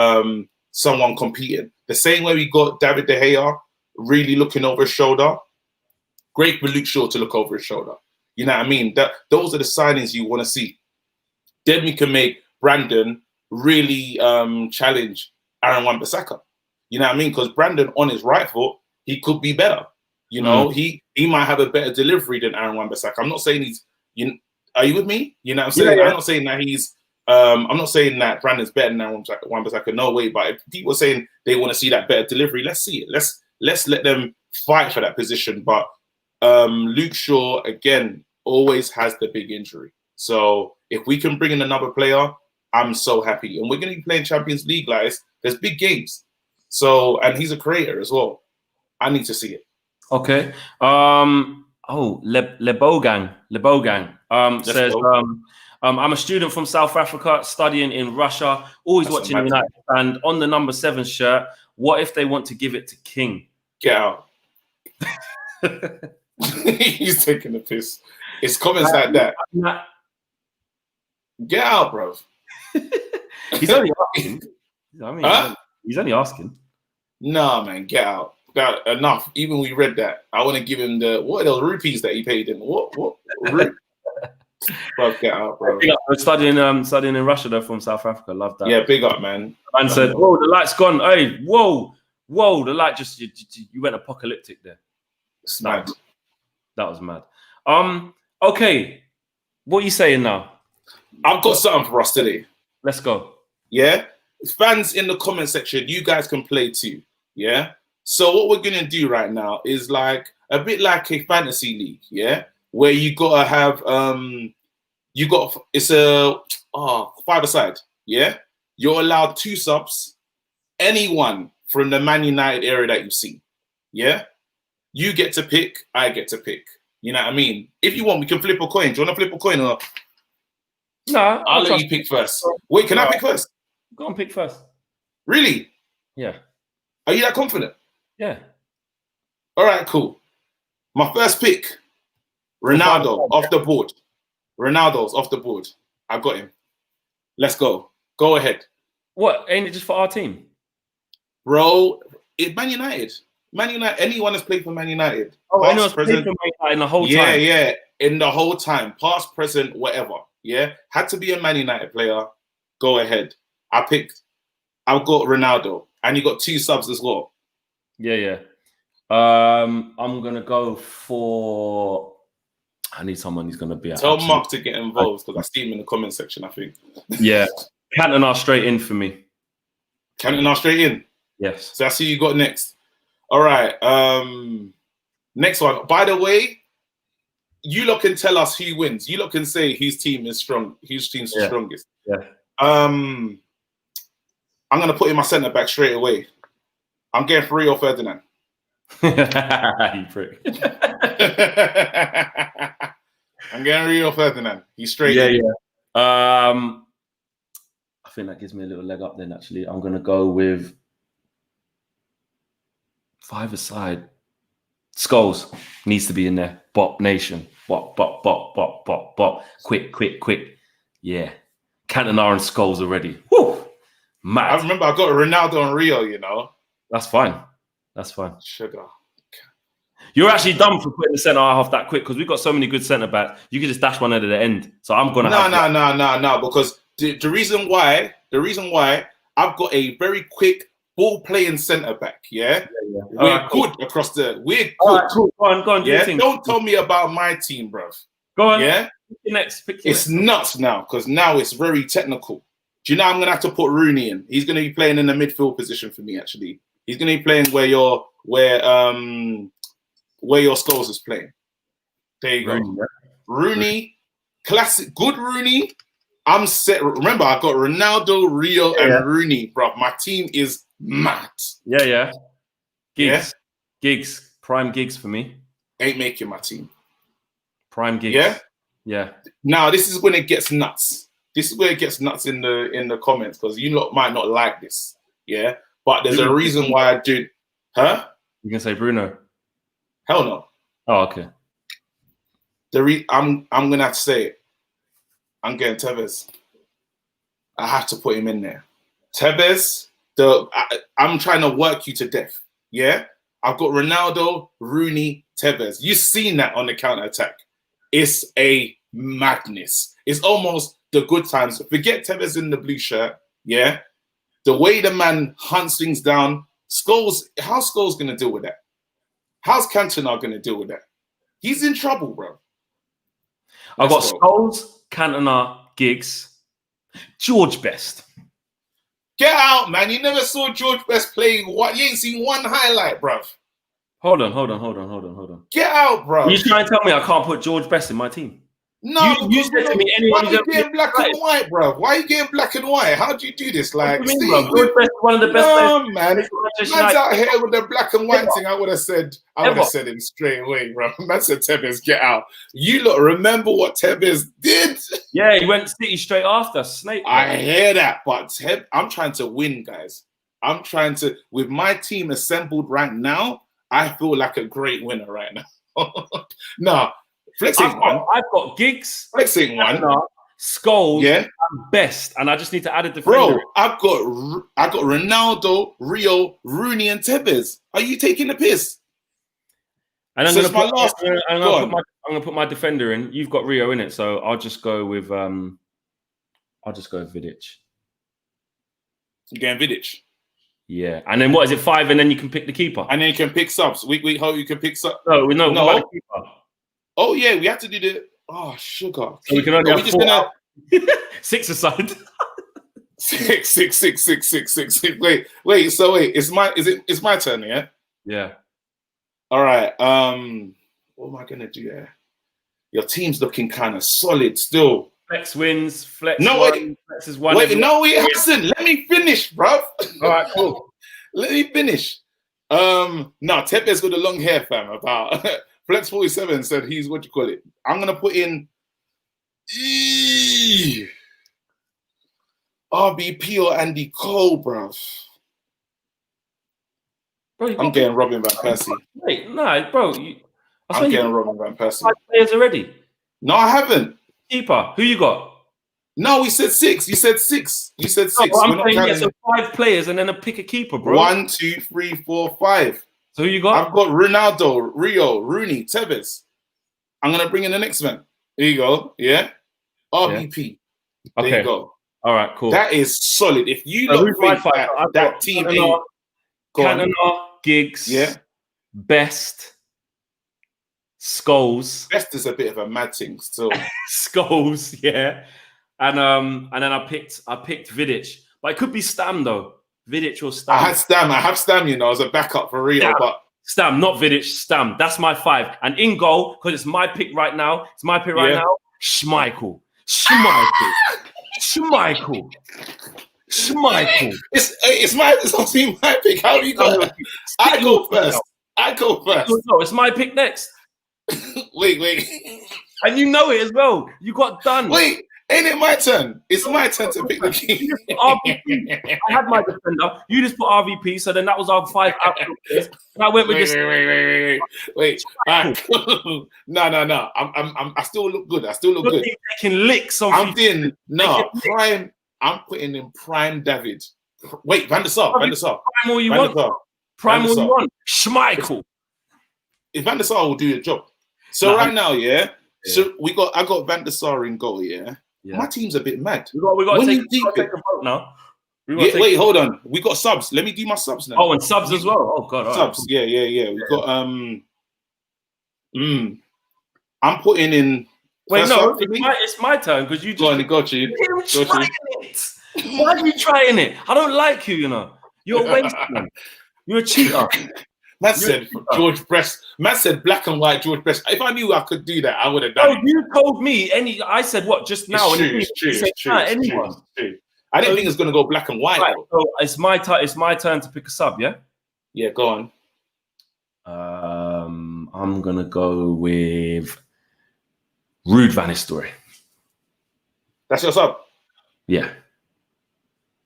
someone competing the same way we got David De Gea really looking over his shoulder. Great for Luke Shaw to look over his shoulder. You know what I mean? Those are the signings you want to see. Then we can make Brandon really challenge Aaron Wan-Bissaka. You know what I mean? Because Brandon on his right foot, he could be better. You know, he might have a better delivery than Aaron Wan-Bissaka. I'm not saying are you with me? You know what I'm saying? Yeah. I'm not saying that I'm not saying that Brandon's better than Aaron Wan-Bissaka. No way. But if people are saying they want to see that better delivery, let's see it. Let's let them fight for that position. But Luke Shaw, again, always has the big injury. So if we can bring in another player, I'm so happy. And we're going to be playing Champions League, guys. There's big games. So, and he's a creator as well. I need to see it. Okay. Lebogang says, I'm a student from South Africa studying in Russia, always watching United. And on the number 7 shirt, what if they want to give it to King? Get out. He's taking the piss. It's comments like that. Get out, bro. He's only asking. He's only asking. Nah, man, get out. Enough. Even we read that. I want to give him what are those rupees that he paid in? What? Bro, get out, bro. We're studying in Russia though from South Africa. Love that. Yeah, big up, man. Man said, "Whoa, the light's gone." Hey, whoa, the light just you went apocalyptic there. It's mad. That was mad. Okay. What are you saying now? I've got something for us today. Let's go. Yeah? Fans in the comment section, you guys can play too. Yeah? So what we're going to do right now is like a bit like a fantasy league, yeah? Where you got to have, it's a 5-a-side, yeah? You're allowed 2 subs, anyone from the Man United area that you've seen, yeah? You get to pick, I get to pick. You know what I mean? If you want, we can flip a coin. Do you want to flip a coin or? No. I'll let you pick first. Wait, can I pick first? Go on, pick first. Really? Yeah. Are you that confident? Yeah. All right, cool. My first pick, Ronaldo off the board. Ronaldo's off the board. I got him. Let's go. Go ahead. What? Ain't it just for our team? Bro, Man United. Man United, anyone has played for Man United. Oh, anyone's played for Man United in the whole time? Yeah, in the whole time. Past, present, whatever. Yeah? Had to be a Man United player. Go ahead. I've got Ronaldo. And you got 2 subs as well. Yeah. I'm going to go for I need someone who's going to be. Tell Mark to get involved because I see him in the comment section. I think. Yeah, Cantona straight in for me. Cantona straight in. Yes. So that's who you got next. All right. Next one. By the way, you lot can tell us who wins. You lot can say whose team is strong. Whose team's the strongest. Yeah. I'm gonna put in my centre back straight away. I'm getting Rio Ferdinand. You prick. I'm getting Rio Ferdinand. He's straight. Yeah. I think that gives me a little leg up. Then actually, I'm gonna go with 5-a-side. Scholes needs to be in there. Bop Nation. Bop. Quick. Yeah. Cantona and Scholes already. Woo! Mad. I remember I got Ronaldo and Rio, you know. That's fine. Sugar. You're actually dumb for putting the centre half that quick because we've got so many good centre backs. You could just dash one at the end. So I'm gonna No. Because the reason why I've got a very quick ball playing centre back. Yeah. We're good across the. We're good. All right, cool. Go on. Yeah. Don't tell me about my team, bruv. Go on. Yeah. It's nuts now because now it's very technical. Do you know I'm gonna have to put Rooney in? He's gonna be playing in the midfield position for me. Actually, he's gonna be playing where your Scholes is playing. There you go. Rooney, classic, good Rooney. I'm set. Remember, I got Ronaldo, Rio, and Rooney, bro. My team is mad. Yeah. Gigs. Prime Gigs for me. Ain't making my team. Prime Gigs. Yeah. Now this is when it gets nuts. This is where it gets nuts in the comments because you lot might not like this. Yeah. But there's a reason why I do. Huh? You can say Bruno. Hell no. Oh, okay. I'm gonna have to say it. I'm getting Tevez. I have to put him in there. Tevez. I'm trying to work you to death. Yeah. I've got Ronaldo, Rooney, Tevez. You've seen that on the counter attack. It's a madness. It's almost the good times. Forget Tevez in the blue shirt. Yeah. The way the man hunts things down. Scholes. How's Scholes gonna deal with that? How's Cantona going to deal with that? He's in trouble, bro. I've got Scholes, Cantona, Giggs, George Best. Get out, man. You never saw George Best playing. What? You ain't seen one highlight, bro. Hold on. Get out, bro. You trying to tell me I can't put George Best in my team? No, you said to me anyone. Why are you getting black and white, bro? Why are you getting black and white? How do you do this? Like, George Best, one of the best players. Man. Man's out here with the black and white thing. I would have said him straight away, bro. Man said Tevez, get out. You lot remember what Tevez did? Yeah, he went City straight after. Snake. Bro. I hear that, but I'm trying to win, guys. I'm trying to, with my team assembled right now, I feel like a great winner right now. No. I've got Giggs, flexing one, Scholes, and Best, and I just need to add a defender. Bro, I've got Ronaldo, Rio, Rooney, and Tevez. Are you taking the piss? And I'm gonna put my defender in. You've got Rio in it, so I'll just go with Vidic. You're getting Vidic. Yeah, and then what is it? 5, and then you can pick the keeper. And then you can pick subs. We hope you can pick subs. No. The keeper. Oh yeah, we have to do the sugar. So we can only have 4. 6-a-side. Six. Wait. So it's my turn, yeah? Yeah. All right. What am I gonna do there? Your team's looking kind of solid still. Flex wins. Flex is one. Wait, no, it hasn't. Let me finish, bro. All right, cool. Let me finish. No, Tevez got the long hair, fam. About Flex 47 said he's what you call it. I'm gonna put in RBP or Andy Cole, bruv. I'm getting Robin Van Persie. Wait, no, bro. I'm getting Robin Van Persie. 5 players already. No, I haven't. Keeper. Who you got? No, we said 6. You said 6. You said 6. No, I'm saying so 5 players and then pick a keeper, bro. 1, 2, 3, 4, 5. So who you got? I've got Ronaldo, Rio, Rooney, Tevez. I'm gonna bring in the next man. There you go. Yeah. RBP. Yeah. There you go. All right, cool. That is solid. If you don't think that team ain't Cantona, Giggs, yeah, Best, Scholes. Best is a bit of a mad thing still. Scholes, yeah. And then I picked Vidic. But it could be Stam though. Vidic or Stam. I have Stam, you know, as a backup for Rio, but Stam, not Vidic, Stam. That's my 5. And in goal, because it's my pick right now. Schmeichel. It's my pick. How do you go? I go first. No, it's my pick next. Wait. And you know it as well. You got done. Wait, ain't it my turn? It's my turn to pick the king. RVP. I had my defender. You just put RVP, so then that was our 5 outfield players. And I went with this. Wait. No. I still look good. Good. Taking licks on. Prime. I'm putting in prime David. Wait, Van der Sar. Prime all you want. Schmeichel. If Van der Sar will do the job. So right now, so I got Van der Sar in goal, yeah. My team's a bit mad. We got to take a vote now. Wait, hold on. We got subs. Let me do my subs now. Oh, and subs as well. Oh god. Subs. Yeah. We got I'm putting in. Wait, no, it's my turn because you just got you. Why are you trying it? I don't like you, you know. You're a waste man. You're a cheater. Man said George Best. Man said black and white George Best. If I knew I could do that, I would have done it. You told me I said what just now? It's true. I didn't think it's gonna go black and white. Right, so it's my turn to pick a sub, yeah? Yeah, go on. I'm gonna go with Ruud van Nistelrooy. That's your sub? Yeah.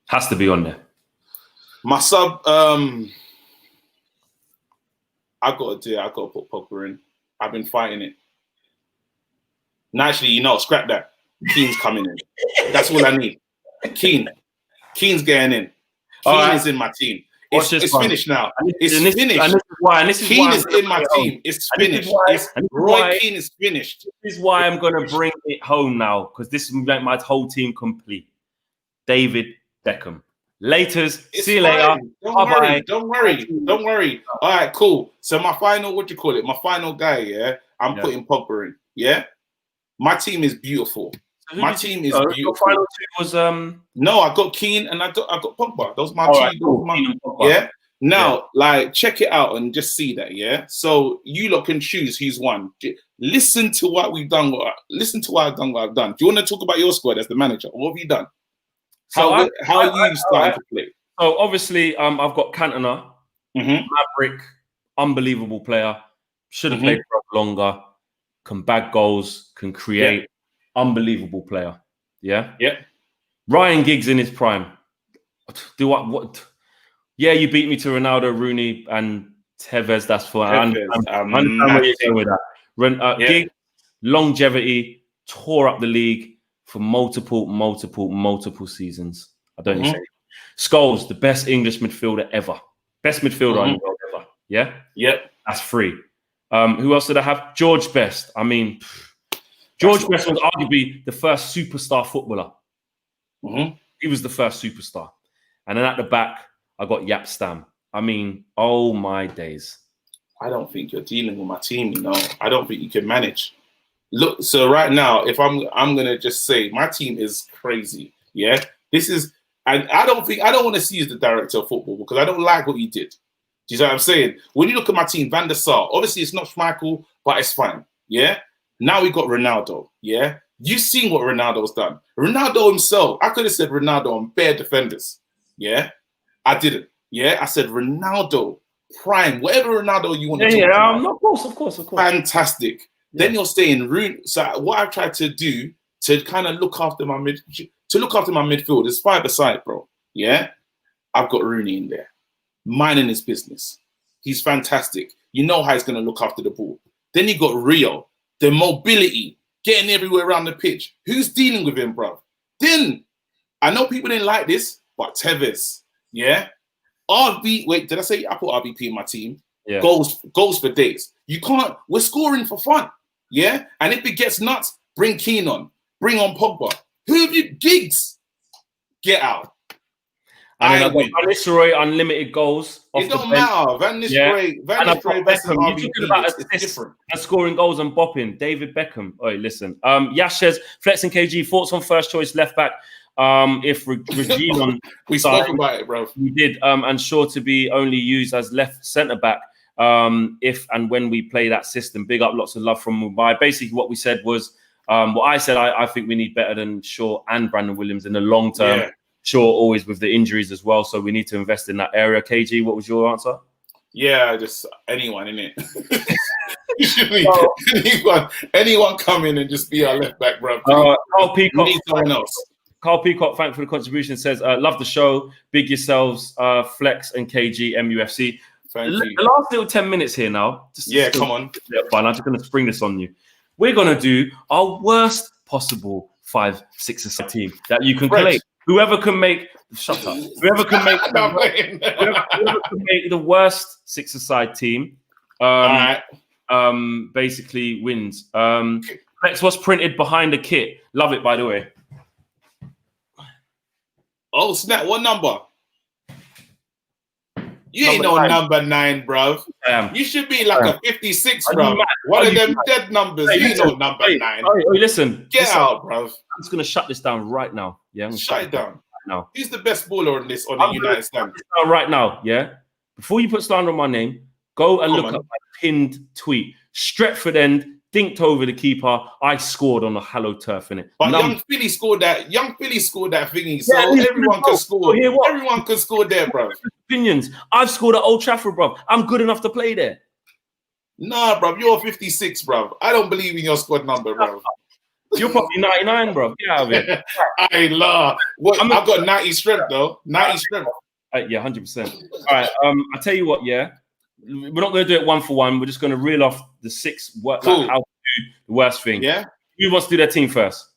Has to be on there. My sub, I've got to put Pogba in. I've been fighting it. No, actually, scrap that. Keane's coming in. That's all I need. Keane's getting in. Keane is in my team. It's finished now. It's finished. Keane is in my team. It's finished. Roy Keane is finished. This is why I'm going to bring it home now, because this will make my whole team complete. David Beckham. Laters. See you later. Don't worry. All right, cool. So my final, my final guy, yeah? I'm putting Pogba in, yeah? My team is beautiful. So my team is beautiful. Your final two was No, I got Keane and I got Pogba. Those my team. Cool. Yeah. Now, check it out and just see that, yeah. So you lot can choose who's won. Listen to what we've done. Listen to what I've done. Do you want to talk about your squad as the manager? What have you done? How are you starting to play? So obviously, I've got Cantona, Maverick, unbelievable player. Should have played for longer. Can bag goals. Can create. Unbelievable player. Yeah. Ryan Giggs in his prime. What? Yeah, you beat me to Ronaldo, Rooney, and Tevez. That's for I understand where you're going with that. Giggs, longevity, tore up the league for multiple seasons. I don't need to say it. Scholes, the best English midfielder ever. Best midfielder in the world ever. Yeah? Yep. That's 3. Who else did I have? George Best. I mean, George Best was arguably the first superstar footballer. He was the first superstar. And then at the back, I got Yap Stam. I mean, oh my days. I don't think you're dealing with my team, I don't think you can manage. Look, so right now, if I'm gonna just say my team is crazy. Yeah. This is, and I don't want to see you as the director of football because I don't like what you did. Do you know what I'm saying? When you look at my team, Van der Sar, obviously it's not Schmeichel, but it's fine. Yeah. Now we got Ronaldo. Yeah. You've seen what Ronaldo's done. Ronaldo himself, I could have said Ronaldo on bare defenders. Yeah. I didn't. Yeah. I said Ronaldo, prime, whatever Ronaldo you want to talk about. Of course. Fantastic. Then you're staying Rooney. So what I've tried to do to kind of look after my midfield is 5-a-side, bro. Yeah. I've got Rooney in there. Minding his business. He's fantastic. You know how he's going to look after the ball. Then you got Rio. The mobility, getting everywhere around the pitch. Who's dealing with him, bro? Then, I know people didn't like this, but Tevez, yeah? Wait, did I say I put RVP in my team? Yeah. Goals for days. You can't, we're scoring for fun, yeah? And if it gets nuts, bring Keane on. Bring on Pogba. Who have you? Giggs. Get out. And then I've got Van Nistelrooy, unlimited goals. It don't matter. Van Nistelrooy versus Beckham. You're talking about it's different. And scoring goals and bopping. David Beckham. Oh, listen. Yash says, Flex and KG, thoughts on first choice left back. If Reguilon, we spoke about it, bro. We did, and sure to be only used as left centre back. If and when we play that system. Big up, lots of love from Mumbai. Basically, what we said was, what I said, I think we need better than Shaw and Brandon Williams in the long term. Yeah. Shaw always with the injuries as well, so we need to invest in that area. KG, what was your answer? Yeah, just anyone in it. anyone come in and just be our left back, bro. Carl Peacock, need someone else. Carl Peacock, thanks for the contribution. Says, love the show. Big yourselves, Flex and KG, MUFC. Thank you. The last little 10 minutes here now. Come on. Fine. I'm just going to spring this on you. We're going to do our worst possible 5-6 team that you can collate. Whoever can make whoever can make the worst 6-a-side team, basically wins. Flex, what's printed behind the kit? Love it, by the way. Oh snap! What number? You ain't no number 9, bro. You should be like a 56, bro. One of them dead numbers. You ain't no number 9. Listen. Get out, bro. I'm just going to shut this down right now. Yeah, shut it down. Right now. Who's the best baller on this on the United States? Right now, yeah? Before you put slander on my name, go and look up my pinned tweet. Stretford end, dinked over the keeper. I scored on the hallowed turf, innit? But Young Philly scored that thingy, so everyone can score. Everyone can score there, bro. Opinions. I've scored at Old Trafford, bro. I'm good enough to play there. Nah, bro. You're 56, bro. I don't believe in your squad number, bro. You're probably 99, bro. Get out of here. I love. I've got 90 strength, though. 90 strength. Yeah, 100%. All right. I'll tell you what, yeah. We're not going to do it one for one. We're just going to reel off the 6 how to do the worst thing. Yeah. Who wants to do their team first?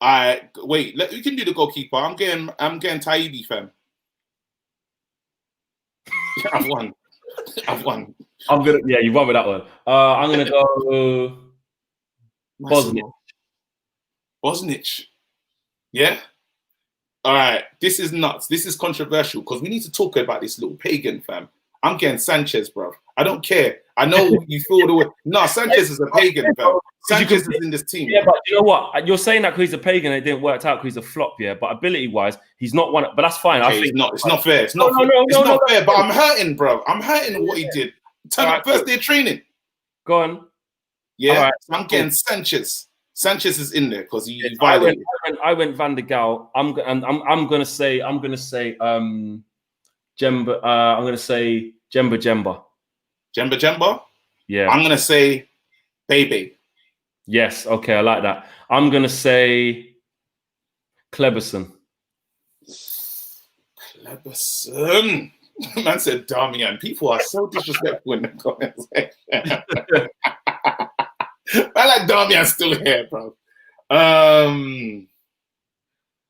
Wait. We can do the goalkeeper. I'm getting Taibbi, fam. I've won. You won with that one. I'm gonna go Bosnich. Yeah. All right. This is nuts. This is controversial because we need to talk about this little pagan, fam. I'm getting Sanchez, bro. I don't care. I know you feel the way. No, Sanchez is a pagan, fam. Sanchez is in this team. Yeah, but you know what? You're saying that because he's a pagan and it didn't work out because he's a flop, yeah. But ability-wise, he's not one. But that's fine. Okay, it's not fair. It's not fair. But I'm hurting, bro. I'm hurting what he did. Turn up first day training. Go on. Yeah, right. So I'm getting Sanchez. Sanchez is in there because he violated. I went Van der Gaal. I'm gonna say Jemba. I'm gonna say Jemba. Jemba? Yeah. I'm gonna say Baby. Yes, okay, I like that. I'm gonna say Kleberson. Man said Damian. People are so disrespectful in the comments. I like Damian still here, bro.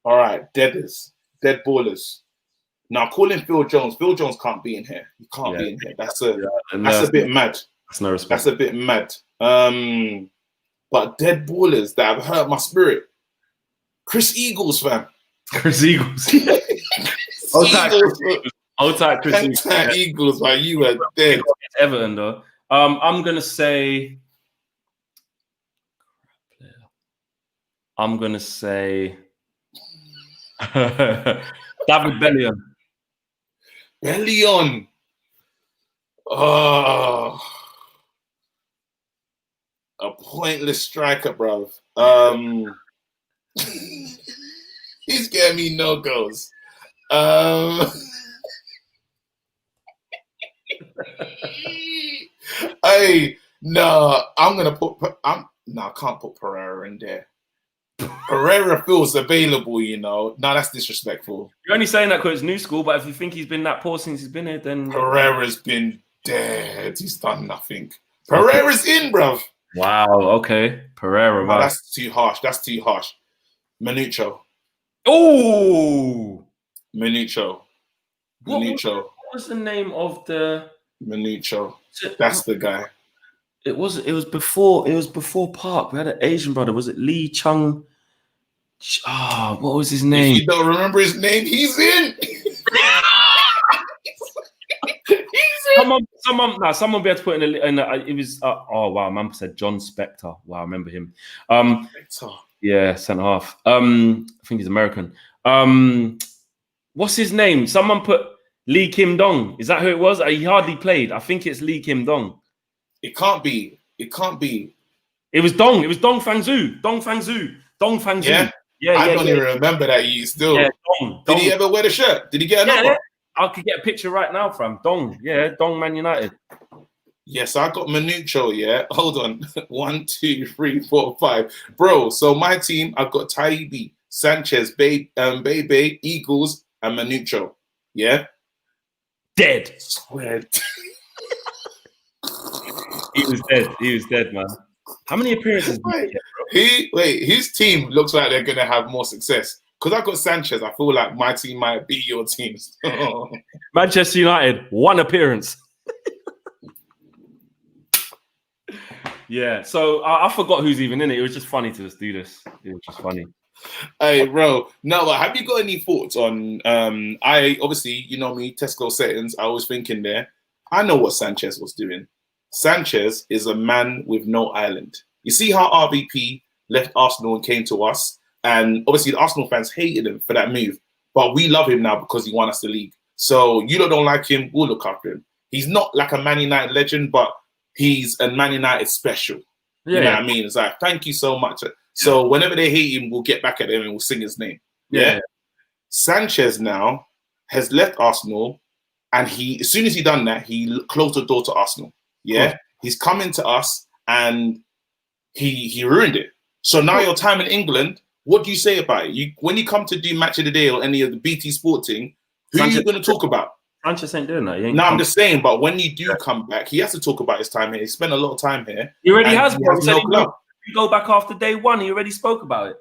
All right, dead ballers. Now call him Phil Jones. Phil Jones can't be in here. He can't be in here. That's a bit mad. That's no respect. That's a bit mad. But dead ballers that have hurt my spirit. Chris Eagles, fam. Chris Eagles. Hold tight, Chris Eagles. Eagles, man. You were dead. Everton, though. I'm gonna say. David Bellion. Oh, a pointless striker, bro. He's getting me no goals. I can't put Pereira in there. Pereira feels available, you know. No, that's disrespectful. You're only saying that because it's new school, but if you think he's been that poor since he's been here, then Pereira's been dead. He's done nothing. Pereira's in, bruv. Wow, okay. Pereira, no, that's too harsh. Manucho. Oh! Manucho. What was the name of the Manucho? That's the guy. It was before Park. We had an Asian brother. Was it Lee Chung? What was his name? If you don't remember his name, he's in. someone be able to put it was. Oh wow, man said John Spector. Wow, I remember him. Yeah, centre half. I think he's American. What's his name? Someone put Lee Kim Dong. Is that who it was? He hardly played. I think it's Lee Kim Dong. It can't be. It can't be. It was Dong. It was Dong Fangzhou. Dong Fangzhou. Dong Fangzhou. Yeah. I don't even remember that. You still. Yeah, Dong. Did he ever wear the shirt? Did he get a number? I could get a picture right now from Dong. Yeah, Dong Man United. Yes, I got Manucho. Yeah, hold on. 1, 2, 3, 4, 5, bro. So my team, I've got Taibi, Sanchez, Bebe, Eagles, and Manucho. Yeah, dead. Swear. He was dead. He was dead, man. How many appearances? His team looks like they're gonna have more success. Because I got Sanchez, I feel like my team might be your team. Manchester United, 1 appearance. Yeah, so I forgot who's even in it. It was just funny to just do this. It was just funny. Hey, bro. No, but have you got any thoughts on? I obviously, you know me, Tesco settings. I was thinking there. I know what Sanchez was doing. Sanchez is a man with no island. You see how RVP left Arsenal and came to us? And obviously, the Arsenal fans hated him for that move. But we love him now because he won us the league. So you don't like him, we'll look after him. He's not like a Man United legend, but he's a Man United special. Yeah. You know what I mean? It's like, thank you so much. So whenever they hate him, we'll get back at him and we'll sing his name. Yeah. Sanchez now has left Arsenal. And as soon as he done that, he closed the door to Arsenal. Yeah. He's come into us and he ruined it. So now your time in England, what do you say about it? When you come to do Match of the Day or any of the BT Sport thing, who are you going to talk about? Sanchez ain't doing that. No, I'm just saying, but when you do come back, he has to talk about his time here. He spent a lot of time here. He already has. You go back after day 1, he already spoke about it.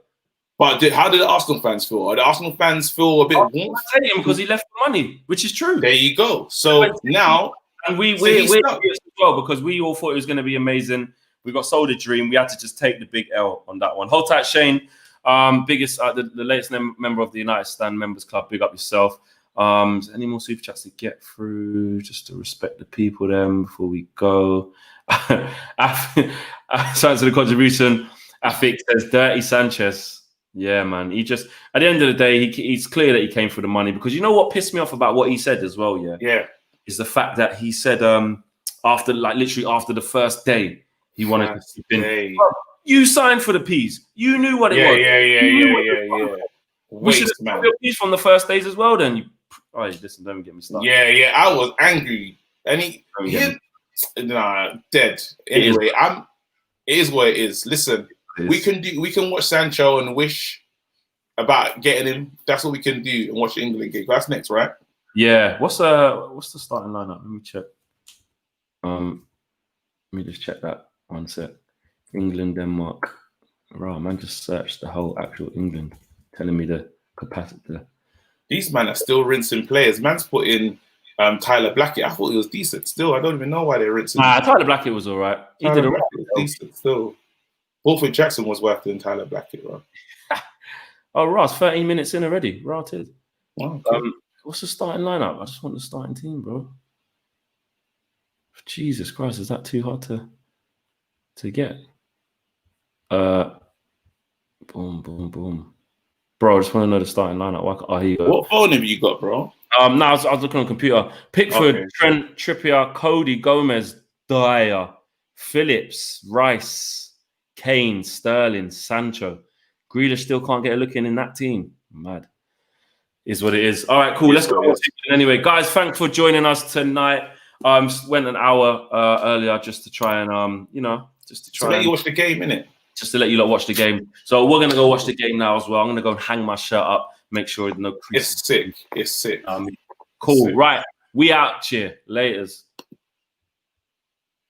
But how did the Arsenal fans feel? The Arsenal fans feel a bit warm? I hate him because he left the money, which is true. There you go. So now... And we're as well because we all thought it was going to be amazing. We got sold a dream. We had to just take the big L on that one. Hold tight, Shane. Biggest, the latest member of the United Stand Members Club. Big up yourself. Any more super chats to get through? Just to respect the people then before we go. Thanks for the contribution. Afik says, dirty Sanchez. Yeah, man. He just, at the end of the day, he's clear that he came for the money because you know what pissed me off about what he said as well, yeah? Is the fact that he said literally after the first day, he wanted to keep in. You signed for the P's. You knew what it was. Yeah. We should have got your P's from the first days as well then. Listen, don't get me started. Yeah. I was angry. And dead. Anyway, it is what it is. Listen, we can watch Sancho and wish about getting him. That's what we can do and watch the England game. That's next, right? Yeah. What's the starting lineup? Let me check. Let me just check that. One sec. England, Denmark. Right, man, just searched the whole actual England, telling me the capacity. These men are still rinsing players. Man's put in Tyler Blackett. I thought he was decent. Still, I don't even know why they're rinsing. Tyler Blackett was all right. He did all right. Decent still. Borthwick Jackson was worse than Tyler Blackett, bro. Oh, Ross, 13 minutes in already. Right, it. Wow, okay. What's the starting lineup? I just want the starting team, bro. Jesus Christ, is that too hard to get? Boom. Bro, I just want to know the starting lineup. Here you go. What phone have you got, bro? No, I was looking on computer. Pickford, Trent, Trippier, Cody, Gomez, Dyer, Phillips, Rice, Kane, Sterling, Sancho. Grealish still can't get a look in that team. Mad. Is what it is. All right, cool. Let's go. Anyway, guys, thanks for joining us tonight. Went an hour earlier just to try and to let you watch the game, innit? Just to let you lot watch the game. So we're gonna go watch the game now as well. I'm gonna go and hang my shirt up, make sure no creases. It's sick. Cool. Sick. Right. We out. Cheer. Laters.